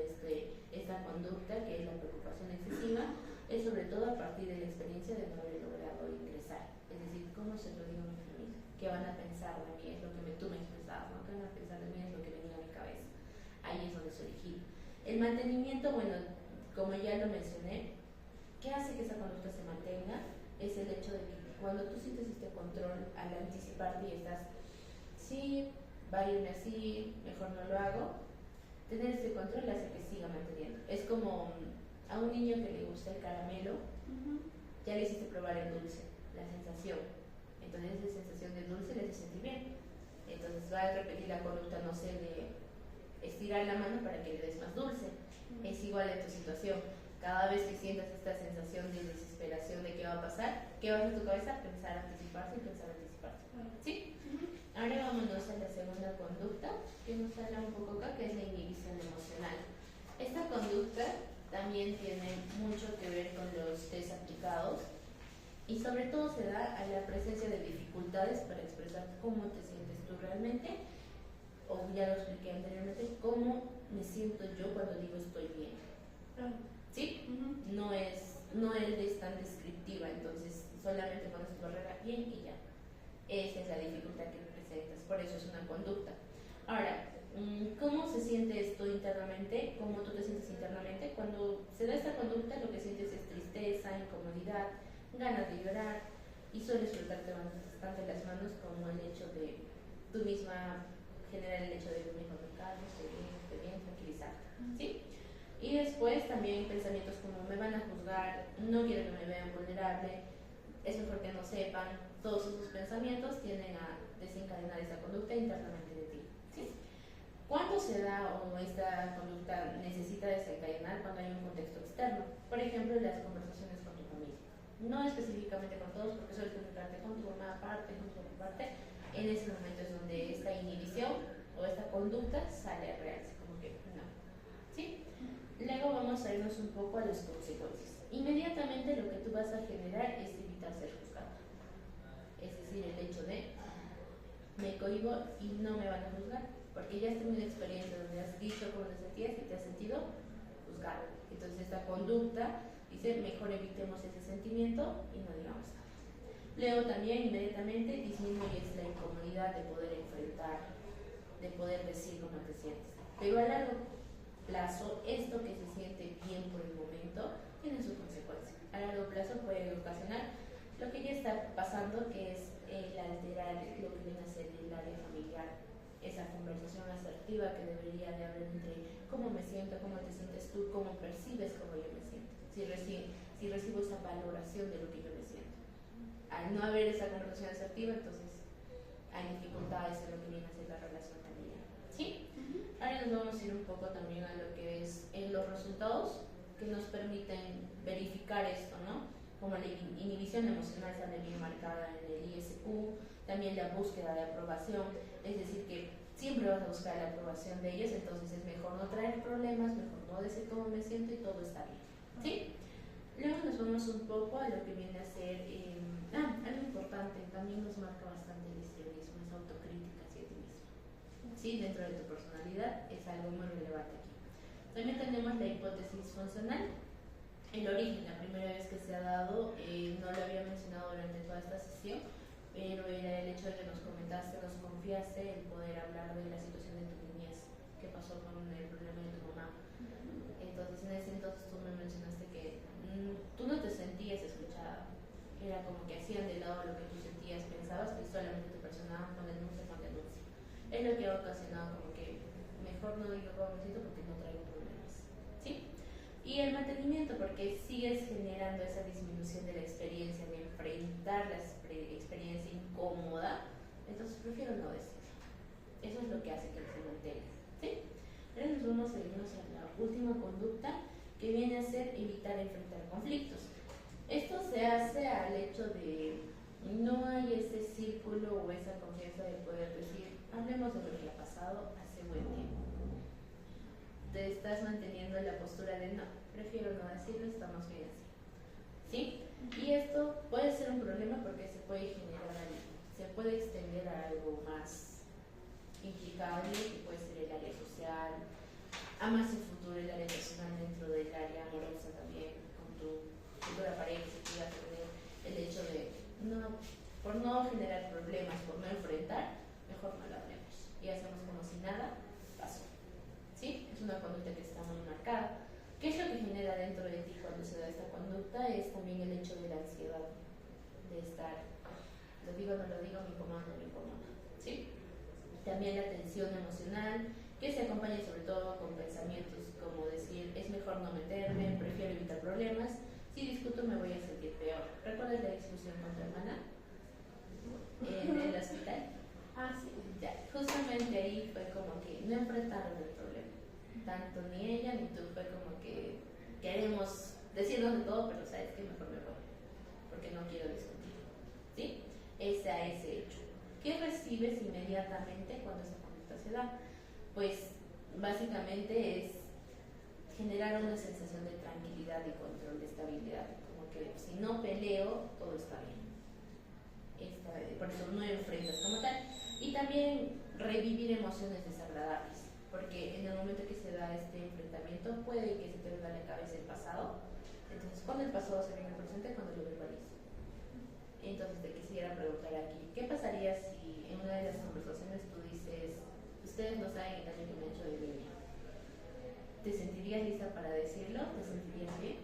esta conducta, que es la preocupación excesiva, es sobre todo a partir de la experiencia de no haber logrado ingresar. Es decir, ¿cómo se lo digo a mi familia? ¿Qué van a pensar de mí? Es lo que tú me expresabas, ¿no? ¿Qué van a pensar de mí? Es lo que venía a mi cabeza. Ahí es donde se origina. El mantenimiento, bueno, como ya lo mencioné, ¿qué hace que esa conducta se mantenga? Es el hecho de que cuando tú sientes este control al anticiparte y estás, sí, va a irme así, mejor no lo hago, tener este control hace que siga manteniendo. Es como a un niño que le gusta el caramelo, ya le hiciste probar el dulce, la sensación. Entonces esa sensación de dulce le hace sentir bien. Entonces va a repetir la conducta, no sé, de estirar la mano para que le des más dulce. Es igual en tu situación. Cada vez que sientas esta sensación de desesperación de qué va a pasar, ¿qué va a hacer tu cabeza? Pensar anticiparse y pensar anticiparse. ¿Sí? Ahora vámonos a la segunda conducta, que nos habla un poco acá, que es la inhibición emocional. Esta conducta también tiene mucho que ver con los test aplicados y sobre todo se da a la presencia de dificultades para expresar cómo te sientes tú realmente, o ya lo expliqué anteriormente, cómo me siento yo cuando digo estoy bien. ¿Sí? No es tan descriptiva, entonces solamente pones tu barrera bien y ya. Esa es la dificultad que presentas, por eso es una conducta. Ahora, ¿cómo se siente esto internamente? ¿Cómo tú te sientes internamente? Cuando se da esta conducta, lo que sientes es tristeza, incomodidad, ganas de llorar y suele soltarte bastante las manos, como el hecho de tú misma generar el hecho de mejor me calmo, estoy bien, tranquilizarte. ¿Sí? Y después también pensamientos como me van a juzgar, no quiero que me vean vulnerable, es mejor que no sepan. Todos esos pensamientos tienden a desencadenar esa conducta internamente de ti. ¿Sí? ¿Cuándo se da o esta conducta necesita desencadenar? Cuando hay un contexto externo. Por ejemplo, las conversaciones con tu familia. no específicamente con todos, porque sueles comunicarte con tu mamá aparte, con tu otra parte. En ese momento es donde esta inhibición o esta conducta sale a realce, como que no. ¿Sí? Luego vamos a irnos un poco a las consecuencias. Inmediatamente lo que tú vas a generar es evitar ser juzgado. Es decir, el hecho de me cohibo y no me van a juzgar, porque ya has tenido una experiencia donde has dicho cómo te sentías y te has sentido juzgado. Entonces esta conducta dice, mejor evitemos ese sentimiento y no digamos nada. Luego también inmediatamente disminuyes la incomodidad de poder enfrentar, de poder decir cómo te sientes. Pero a largo plazo, esto que se siente bien por el momento tiene su consecuencia. A largo plazo puede ocasionar lo que ya está pasando, que es el alterar lo que viene a ser el área familiar, esa conversación asertiva que debería de haber entre cómo me siento, cómo te sientes tú, cómo percibes cómo yo me siento, si recibo esa valoración de lo que yo me siento. Al no haber esa conversación asertiva, entonces hay dificultades en lo que viene a ser la relación familiar. ¿Sí? Ahora nos vamos a ir un poco también a lo que es en los resultados que nos permiten verificar esto, ¿no? Como la inhibición emocional sale bien marcada en el ISQ, también la búsqueda de aprobación, es decir, que siempre vas a buscar la aprobación de ellos, entonces es mejor no traer problemas, mejor no decir cómo me siento y todo está bien. ¿Sí? Luego nos vamos un poco a lo que viene a ser, algo importante, también nos marca bastante el histrionismo, es autocrítica hacia ti mismo. ¿Sí? Dentro de tu personalidad es algo muy relevante aquí. También tenemos la hipótesis funcional. El origen, la primera vez que se ha dado, no lo había mencionado durante toda esta sesión, pero era el hecho de que nos comentaste, nos confiaste el poder hablar de la situación de tu niñez, que pasó con el problema de tu mamá. Entonces, en ese entonces tú me mencionaste que tú no te sentías escuchada, era como que hacían de lado lo que tú sentías, pensabas que solamente te personaban con denuncia, con denuncia. Es lo que ha ocasionado como que mejor no digo cómo me siento porque no traigo problemas. ¿Sí? Y el mantenimiento, porque sigues generando esa disminución de la experiencia, de enfrentar la experiencia incómoda, entonces prefiero no decirlo. Eso es lo que hace que se mantenga. ¿Sí? Ahora nos vamos a irnos a la última conducta, que viene a ser evitar enfrentar conflictos. Esto se hace al hecho de no hay ese círculo o esa confianza de poder decir, hablemos de lo que ha pasado hace buen tiempo. Te estás manteniendo en la postura de no, prefiero no decirlo, estamos bien así. ¿Sí? Y esto puede ser un problema porque se puede generar algo, se puede extender a algo más implicable, que puede ser el área social, a más en futuro el área personal dentro del área amorosa también, con tu futura pareja, si tú vas a tener el hecho de, no, por no generar problemas, por no enfrentar, mejor no lo hablemos. Y hacemos como si nada pasó. ¿Sí? Es una conducta que está muy marcada. ¿Qué es lo que genera dentro de ti cuando se da esta conducta? Es también el hecho de la ansiedad, de estar, lo digo, no lo digo, me incomoda, no me incomoda. ¿Sí? También la tensión emocional, que se acompaña sobre todo con pensamientos como decir, es mejor no meterme, prefiero evitar problemas, si discuto me voy a sentir peor. ¿Recuerdas la discusión con tu hermana en el hospital? Sí. Ya, justamente ahí fue como que no enfrentaron el problema, tanto ni ella ni tú, fue como que queremos decirnos de todo, pero sabes que mejor me voy, porque no quiero discutir. ¿Sí? Ese hecho. ¿Qué recibes inmediatamente cuando esa conducta se da? Pues básicamente es generar una sensación de tranquilidad y control, de estabilidad, como que si no peleo, todo está bien. Por eso no enfrentas como tal. Y también revivir emociones desagradables, porque en el momento que se da este enfrentamiento puede que se te venga a la cabeza el pasado. Entonces, cuando el pasado se viene al presente, cuando lo verbalizo. Entonces, te quisiera preguntar aquí, ¿qué pasaría si en una de las conversaciones tú dices, ustedes no saben el daño que me ha hecho de niña? ¿Te sentirías lista para decirlo? ¿Te sentirías bien?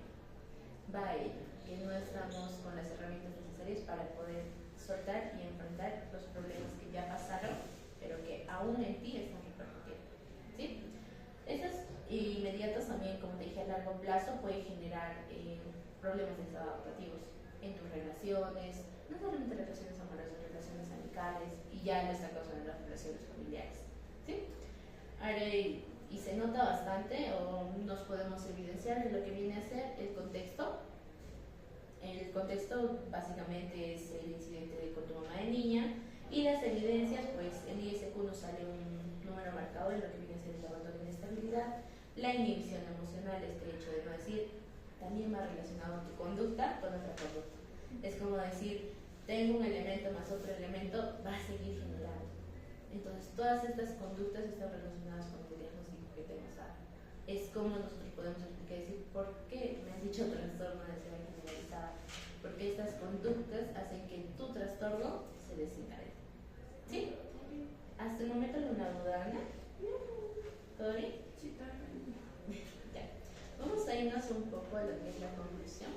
Va a ello, que no estamos con las herramientas necesarias para poder soltar y enfrentar los problemas que ya pasaron, pero que aún en ti están repercutiendo. ¿Sí? Esas inmediatas también, como te dije, a largo plazo puede generar problemas desadaptativos en tus relaciones, no solamente relaciones amorosas, relaciones amicales, y ya en esta cosa de las relaciones familiares. ¿Sí? Ahora, y se nota bastante, o nos podemos evidenciar en lo que viene a ser el contexto El contexto básicamente es el incidente con tu mamá de niña y las evidencias, pues en ISQ nos sale un número marcado en lo que viene a ser el abandono de inestabilidad, la inhibición emocional, este hecho de no decir, también va relacionado tu conducta con otra conducta. Es como decir, tengo un elemento más otro elemento, va a seguir generando. Entonces, todas estas conductas están relacionadas con el diagnóstico que tenemos ahora. Es como nosotros podemos explicar, decir, ¿por qué me has dicho trastorno de ansiedad generalizada? Porque estas conductas hacen que tu trastorno se desencadene. ¿Sí? Hasta el momento alguna duda, Ana. ¿Todo bien? Sí, está bien. Ya. Vamos a irnos un poco a lo que es la conclusión.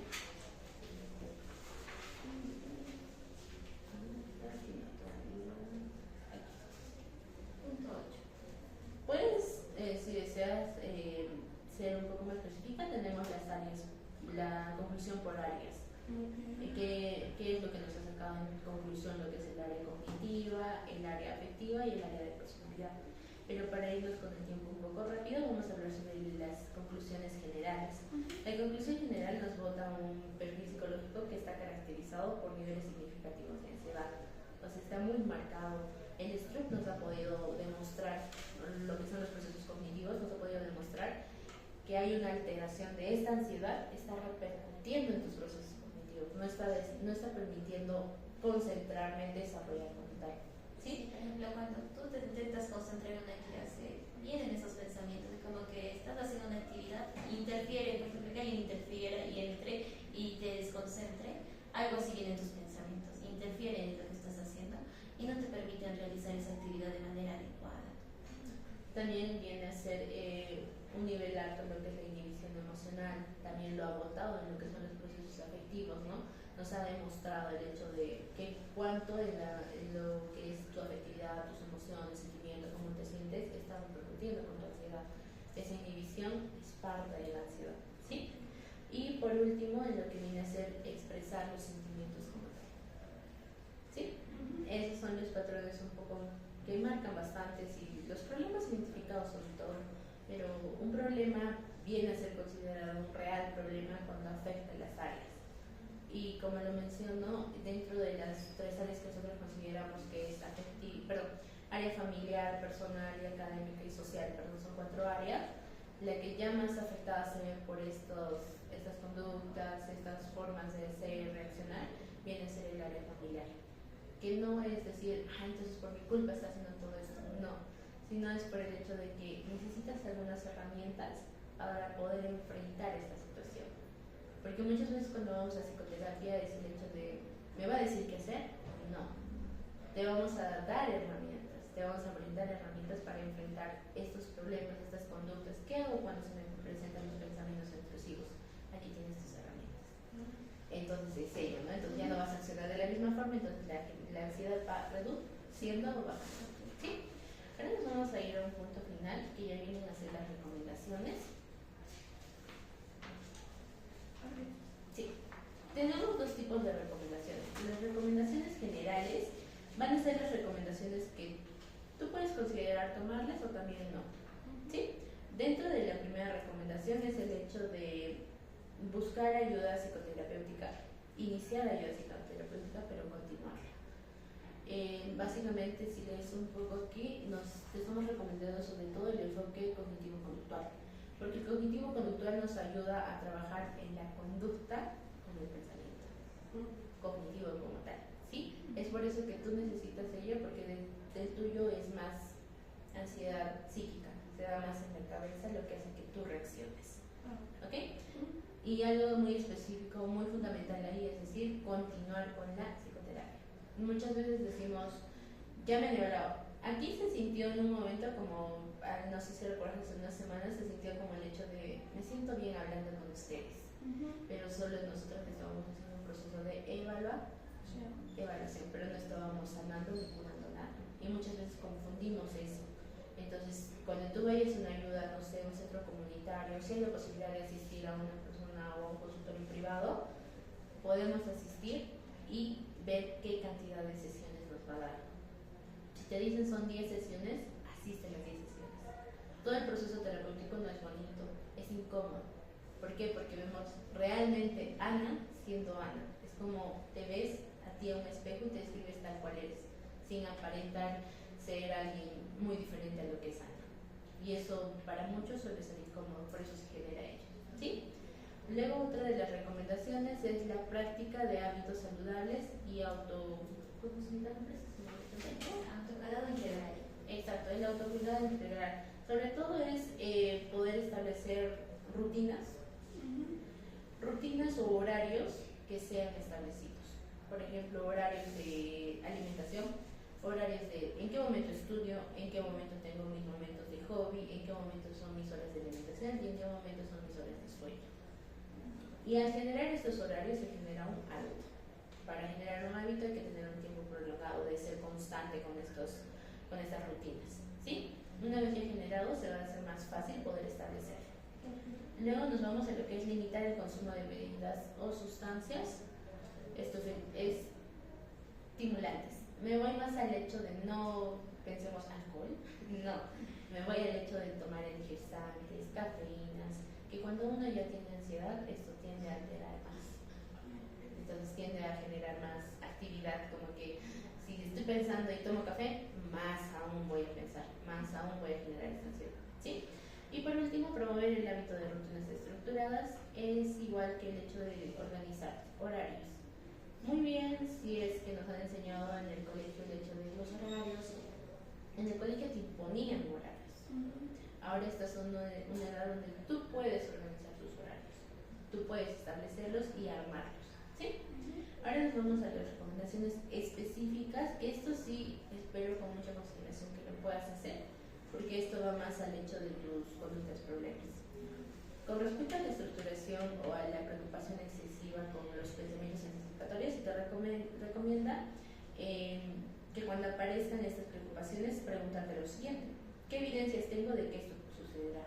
Punto 8. Pues, si deseas ser un poco más específica, tenemos las áreas, la conclusión por áreas. ¿Qué es lo que nos ha sacado en conclusión? Lo que es el área cognitiva, el área afectiva y el área de personalidad. Pero para irnos con el tiempo un poco rápido, vamos a hablar sobre las conclusiones generales. La conclusión general nos bota un perfil psicológico que está caracterizado por niveles significativos de ansiedad. O sea, está muy marcado. El Stroop nos ha podido demostrar lo que son los procesos cognitivos, nos ha podido demostrar que hay una alteración de esta ansiedad, está repercutiendo en tus procesos cognitivos, no está permitiendo concentrarme en desarrollar voluntad. ¿Sí? Por ejemplo, cuando tú te intentas concentrar en una actividad, se vienen esos pensamientos, como que estás haciendo una actividad, interfiere, por ejemplo, que alguien interfiera y entre y te desconcentre, algo sigue en tus pensamientos, interfiere en lo que estás haciendo y no te permiten realizar esa actividad de manera adecuada. También viene a ser un nivel alto en lo que es la inhibición emocional, también lo ha botado en lo que son los procesos afectivos, ¿no? Nos ha demostrado el hecho de que cuánto en lo que es tu afectividad, tus emociones, sentimientos, cómo te sientes, está repercutiendo con tu ansiedad. Esa inhibición es parte de la ansiedad, ¿sí? Y por último, en lo que viene a ser expresar los sentimientos como tal, ¿sí? Esos son los patrones un poco que marcan bastante y los problemas identificados sobre todo, pero un problema viene a ser considerado un real problema cuando afecta las áreas. Y como lo menciono, dentro de las tres áreas que nosotros consideramos que es área familiar, personal y académica y social, son 4 áreas, la que ya más afectada se ve por estas conductas, estas formas de ser, reaccionar, viene a ser el área familiar. Que no es decir, entonces por mi culpa está haciendo todo esto, no, sino es por el hecho de que necesitas algunas herramientas para poder enfrentar esta situación. Porque muchas veces cuando vamos a psicoterapia es el hecho de, ¿me va a decir qué hacer? No, te vamos a dar herramientas, te vamos a brindar herramientas para enfrentar estos problemas, estas conductas. ¿Qué hago cuando se me presentan los pensamientos intrusivos? Aquí tienes tus herramientas. Entonces es ello, ¿no? Entonces ya no vas a accionar de la misma forma, entonces la ansiedad va reduciendo o bajando. ¿Sí? Ahora nos vamos a ir a un punto final que ya vienen a ser las recomendaciones. Sí. Tenemos 2 tipos de recomendaciones. Las recomendaciones generales van a ser las recomendaciones que tú puedes considerar tomarlas o también no. ¿Sí? Dentro de la primera recomendación es el hecho de buscar ayuda psicoterapéutica, iniciar ayuda psicoterapéutica, pero continuarla. Básicamente, si lees un poco aquí, te estamos recomendando sobre todo el enfoque cognitivo-conductual, porque el cognitivo-conductual nos ayuda a trabajar en la conducta con el pensamiento cognitivo como tal, ¿sí? Es por eso que tú necesitas ello, porque del tuyo es más ansiedad psíquica, se da más en la cabeza, lo que hace que tú reacciones, ¿ok? Y algo muy específico, muy fundamental ahí, es decir, continuar con la psicoterapia. Muchas veces decimos, ya me he librado. Aquí se sintió en un momento como, no sé si recuerdas, hace unas semanas se sintió como el hecho de, me siento bien hablando con ustedes, pero solo nosotros estábamos haciendo un proceso de evaluación, pero no estábamos sanando ni curando nada. Y muchas veces confundimos eso. Entonces, cuando tú vayas una ayuda, no sé, un centro comunitario, si hay la posibilidad de asistir a una persona o a un consultorio privado, podemos asistir y ver qué cantidad de sesiones nos va a dar. Si te dicen son 10 sesiones, asiste a las 10 sesiones. Todo el proceso terapéutico no es bonito, es incómodo. ¿Por qué? Porque vemos realmente Ana siendo Ana. Es como te ves a ti a un espejo y te describes tal cual eres, sin aparentar ser alguien muy diferente a lo que es Ana. Y eso para muchos suele ser incómodo, por eso se genera ello. ¿Sí? Luego otra de las recomendaciones es la práctica de hábitos saludables y ¿cómo se llama? Autocuidado integral. Exacto, el autocuidado integral. Sobre todo es poder establecer rutinas o horarios que sean establecidos. Por ejemplo, horarios de alimentación, horarios de en qué momento estudio, en qué momento tengo mis momentos de hobby, en qué momento son mis horas de alimentación y en qué momento son mis horas de sueño. Y al generar estos horarios se genera un hábito. Para generar un hábito hay que tener un tiempo prolongado de ser constante con estas rutinas. ¿Sí? Una vez ya generado se va a hacer más fácil poder establecer. Luego nos vamos a lo que es limitar el consumo de bebidas o sustancias estimulantes. Me voy más al hecho de no pensemos alcohol, no, me voy al hecho de tomar energizantes, cafeínas, que cuando uno ya tiene ansiedad, esto tiende a alterar más. Entonces tiende a generar más actividad, como que si estoy pensando y tomo café, más aún voy a pensar, más aún voy a generar esta ansiedad. ¿Sí? Y por último, promover el hábito de rutinas estructuradas es igual que el hecho de organizar horarios. Muy bien, si es que nos han enseñado en el colegio el hecho de los horarios, en el colegio te imponían horarios. Ahora estás en una edad donde tú puedes organizar tus horarios, tú puedes establecerlos y armarlos. ¿Sí? Ahora nos vamos a las recomendaciones específicas. Esto sí espero con mucha consideración que lo puedas hacer, porque esto va más al hecho de tus conductas problemas. Con respecto a la estructuración o a la preocupación excesiva con los pensamientos anticipatorios, se te recomienda que cuando aparezcan estas preocupaciones, pregúntate lo siguiente: ¿qué evidencias tengo de que esto sucederá?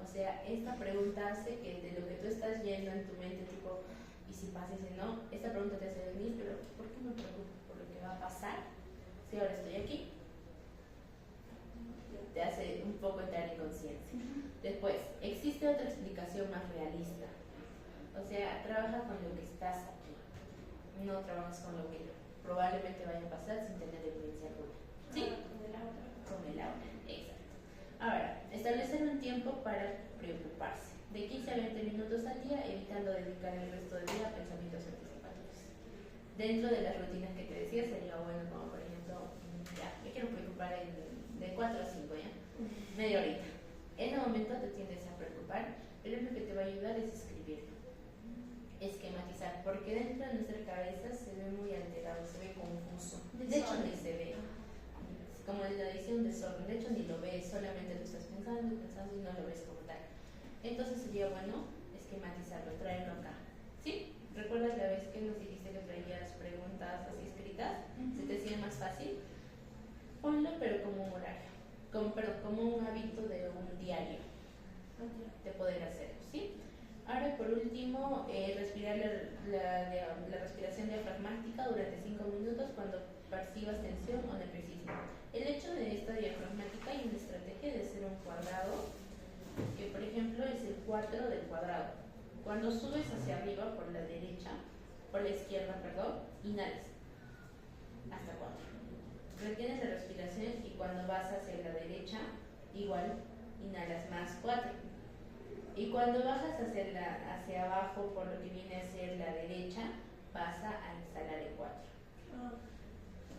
O sea, esta pregunta hace que de lo que tú estás yendo en tu mente, tipo, ¿y si pasa y si no? Esta pregunta te hace venir, pero ¿por qué me preocupo por lo que va a pasar si ahora estoy aquí? Te hace un poco entrar en conciencia. Después, existe otra explicación más realista. O sea, trabaja con lo que estás aquí. No trabajas con lo que probablemente vaya a pasar sin tener evidencia alguna. ¿Sí? Con el aura. Exacto. Ahora, establecer un tiempo para preocuparse. De 15 a 20 minutos al día, evitando dedicar el resto del día a pensamientos anticipatorios. Dentro de las rutinas que te decía, sería bueno, como por ejemplo, ya, me quiero preocupar de 4 a 5, ¿ya? Media horita. En el momento te tiendes a preocupar, pero lo que te va a ayudar es escribirlo, esquematizar, porque dentro de nuestra cabeza se ve muy alterado, se ve confuso. De hecho, ni se ve. Como la dice, un desorden. De hecho, ni lo ves, solamente lo estás pensando y no lo ves como tal. Entonces sería bueno esquematizarlo, traerlo acá. ¿Sí? ¿Recuerdas la vez que nos dijiste que traías preguntas así escritas? ¿Se te hacía más fácil? Ponlo, pero como un horario, como un hábito de un diario de poder hacerlo, ¿sí? Ahora, por último, respirar la respiración diafragmática durante 5 minutos cuando percibas tensión o nerviosismo. El hecho de esta diafragmática, hay una estrategia de hacer un cuadrado, que por ejemplo es el 4 del cuadrado. Cuando subes hacia arriba por la izquierda, inhalas hasta 4. Retienes la respiración y cuando vas hacia la derecha, igual inhalas más 4. Y cuando bajas hacia abajo por lo que viene a ser la derecha, vas a exhalar el 4.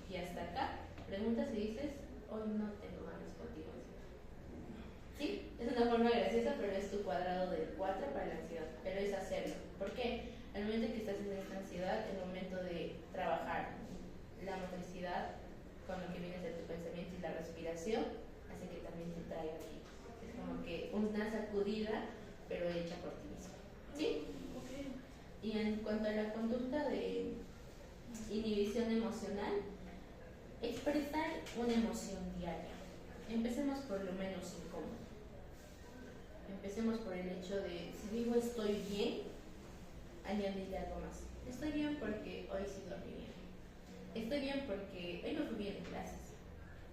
Y hasta acá, preguntas y dices, hoy no tengo ganas contigo. ¿Sí? Es una forma graciosa, pero es tu cuadrado del 4 para la ansiedad. Pero es hacerlo. ¿Por qué? Al momento en que estás en esta ansiedad, el momento de trabajar la motricidad con lo que viene de tu pensamiento y la respiración, hace que también te traiga aquí. Es como que una sacudida, pero hecha por ti mismo. ¿Sí? Okay. Y en cuanto a la conducta de inhibición emocional, expresar una emoción diaria. Empecemos por lo menos incómodo. Empecemos por el hecho de, si digo estoy bien, añadirle algo más. Estoy bien porque hoy sí dormí bien. Estoy bien porque hoy no fui bien en clases.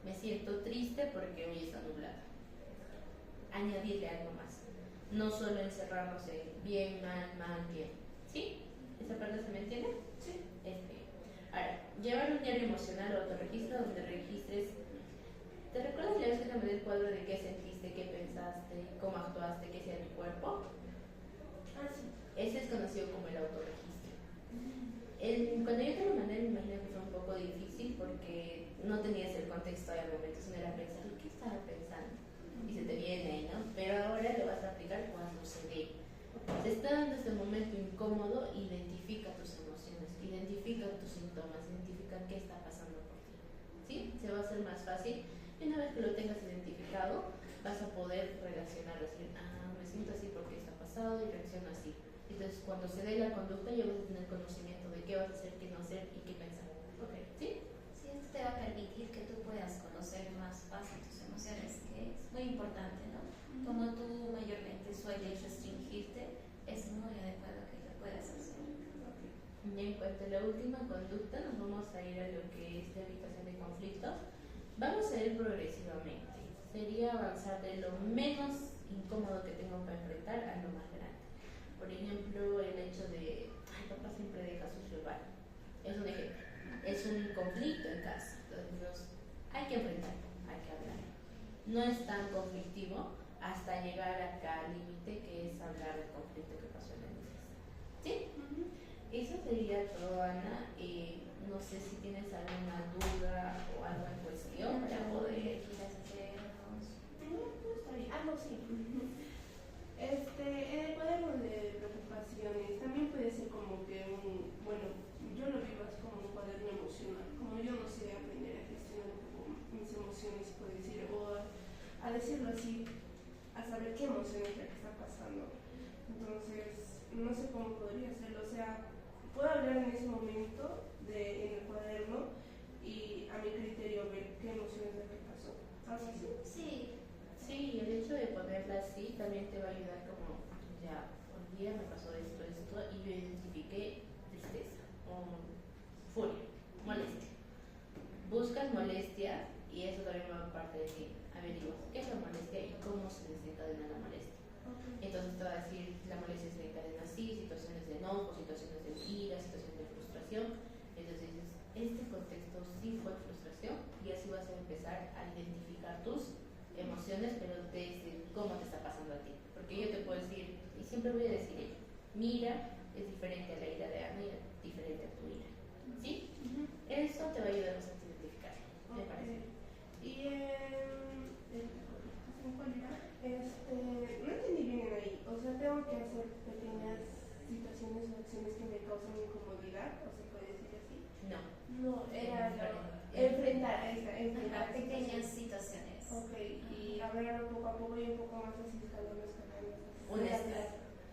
Me siento triste porque hoy está nublado. Añadirle algo más. No solo encerrarnos en bien, mal, bien. ¿Sí? ¿Esa parte se me entiende? Sí. Ahora, llevar un diario emocional o autorregistro donde registres. ¿Te recuerdas la vez que te mandé el cuadro de qué sentiste, qué pensaste, cómo actuaste, qué hacía tu cuerpo? Ah, sí. Ese es conocido como el autorregistro. Cuando yo te lo mandé, me imagino que fue un poco difícil porque no tenías el contexto al momento, sino era pensar, ¿qué estaba pensando? Y se te viene ahí, ¿no? Pero ahora lo vas a aplicar cuando se dé. Se está dando este momento incómodo, identifica tus emociones, identifica tus síntomas, identifica qué está pasando por ti. ¿Sí? Se va a hacer más fácil. Y una vez que lo tengas identificado, vas a poder relacionarlo, decir, me siento así porque está pasado y reacciono así. Entonces, cuando se dé la conducta, ya vas a tener conocimiento de qué vas a hacer, qué no hacer y qué pensar. Okay. ¿Sí? Sí, esto te va a permitir que tú puedas conocer más fácil tus emociones, que es muy importante, ¿no? Como tú mayormente sueles restringirte, es muy adecuado que lo puedas hacer. Y en cuanto a la última conducta, nos vamos a ir a lo que es la evitación de conflictos. Vamos a ir progresivamente. Sería avanzar de lo menos incómodo que tengo que enfrentar a lo más grande. Por ejemplo, el hecho de, papá siempre deja sucio el baño. Es un ejemplo. Es un conflicto en casa. Entonces, hay que enfrentarlo, hay que hablar. No es tan conflictivo hasta llegar acá al límite que es hablar del conflicto que pasó en la niñez. ¿Sí? Eso sería todo, Ana. No sé si tienes alguna duda o algo en cuestión para poder. ¿Quieres hacernos? No, está bien. No, sí. En el cuaderno de preocupaciones también puede ser como que bueno, yo lo vivo así como un cuaderno emocional. Como yo no sé aprender a gestionar un poco mis emociones, puedo decir, o a decirlo así, a saber qué emoción es la que está pasando. Entonces, no sé cómo podría hacerlo. O sea, puedo hablar en ese momento en el cuaderno y a mi criterio ver qué emoción es la que pasó. ¿Algo así? Sí. Sí, el hecho de ponerla así también te va a ayudar como, ya, hoy día me pasó esto, y yo identifiqué tristeza o furia, molestia. Buscas molestia y eso también va a parte de ti. Averiguas qué es la molestia y cómo se desencadena la molestia. Entonces te va a decir, la molestia se desencadena así, situaciones de enojo, situaciones de ira, situaciones de frustración. Entonces dices, este contexto sí fue frustración y así vas a empezar a identificar tus emociones, pero desde cómo te está pasando a ti. Porque yo te puedo decir, y siempre voy a decir, mi ira es diferente a la ira de Ana y diferente a tu ira. ¿Sí? Eso te va a ayudar a identificar, me parece. Y ¿cuál era? No entendí bien ahí. O sea, tengo que hacer pequeñas situaciones o acciones que me causan incomodidad, o se puede decir así. No. No, era enfrentar Pequeñas situaciones. Ok, y hablarlo poco a poco y un poco más así escalando.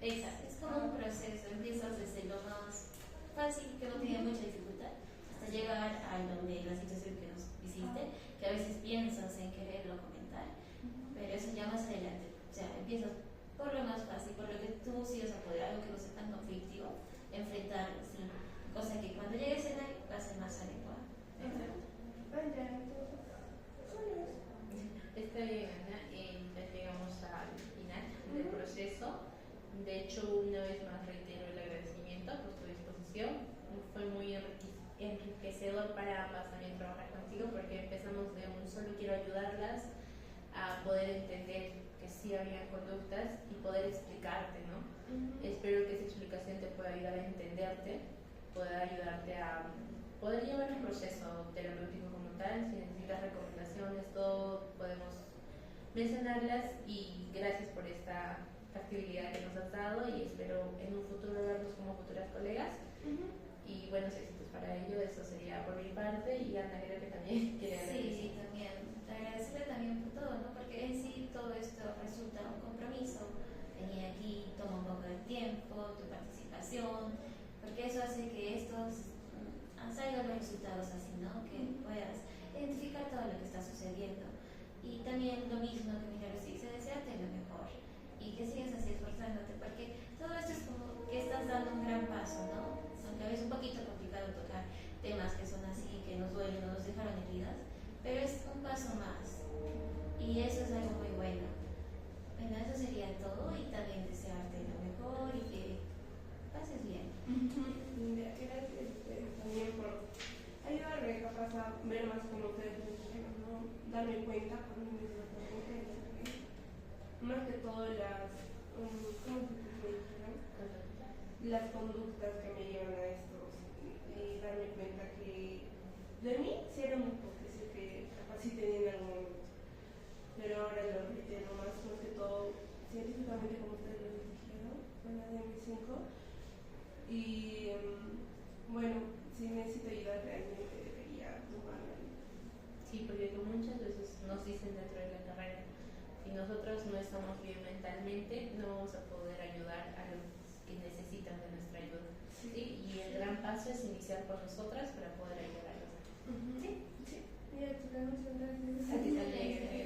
Exacto, es como un proceso. Empiezas desde lo más fácil, que no tiene mucha dificultad, hasta llegar a donde la situación que nos hiciste, que a veces piensas en quererlo comentar, pero eso ya más adelante. O sea, empiezas por lo más fácil, por lo que tú sí vas a poder, algo que no sea tan conflictivo, enfrentarlo, sí. Cosa que cuando llegues a él va a ser más adecuado. Está bien, Ana. Ya llegamos al final del proceso. De hecho, una vez más reitero el agradecimiento por tu disposición. Fue muy enriquecedor para ambas también trabajar contigo porque empezamos de un solo quiero ayudarlas a poder entender que sí había conductas y poder explicarte, ¿no? Espero que esa explicación te pueda ayudar a entenderte, pueda ayudarte a poder llevar un proceso terapéutico como tal. Si necesitas recomendaciones, todo podemos mencionarlas, y gracias por esta factibilidad que nos has dado y espero en un futuro vernos como futuras colegas. Y buenos éxitos para ello. Eso sería por mi parte, y Ana creo que también quiere agradecer. Sí, también. Agradecerle también por todo, ¿no? Porque en sí todo esto resulta un compromiso. Venir aquí toma un poco de tiempo, tu participación, porque eso hace que estos salgan los resultados así, ¿no? Que puedas identificar todo lo que está sucediendo. Y también lo mismo que mi sí, se desearte lo mejor y que sigas así esforzándote, porque todo esto es como que estás dando un gran paso, ¿no? Aunque a veces es un poquito complicado tocar temas que son así, que nos duelen, nos dejaron heridas, pero es un paso más y eso es algo muy bueno. Bueno, eso sería todo, y también desearte lo mejor y que pases bien. las conductas que me llevan a esto y darme cuenta que de mí sí era muy hipócrita, que capaz sí tenía en algún momento, pero ahora lo reitero más que todo científicamente, como ustedes lo dijeron, con la DM5. Y bueno, si necesito ayuda realmente debería tomarla. Sí, porque muchas veces nos dicen dentro de la carrera, si nosotros no estamos bien mentalmente, no vamos a poder ayudar a los que necesitan de nuestra ayuda. Sí. ¿Sí? Y el gran paso es iniciar por nosotras para poder ayudar a los demás. Sí, sí. Y a tus gracias. A ti también.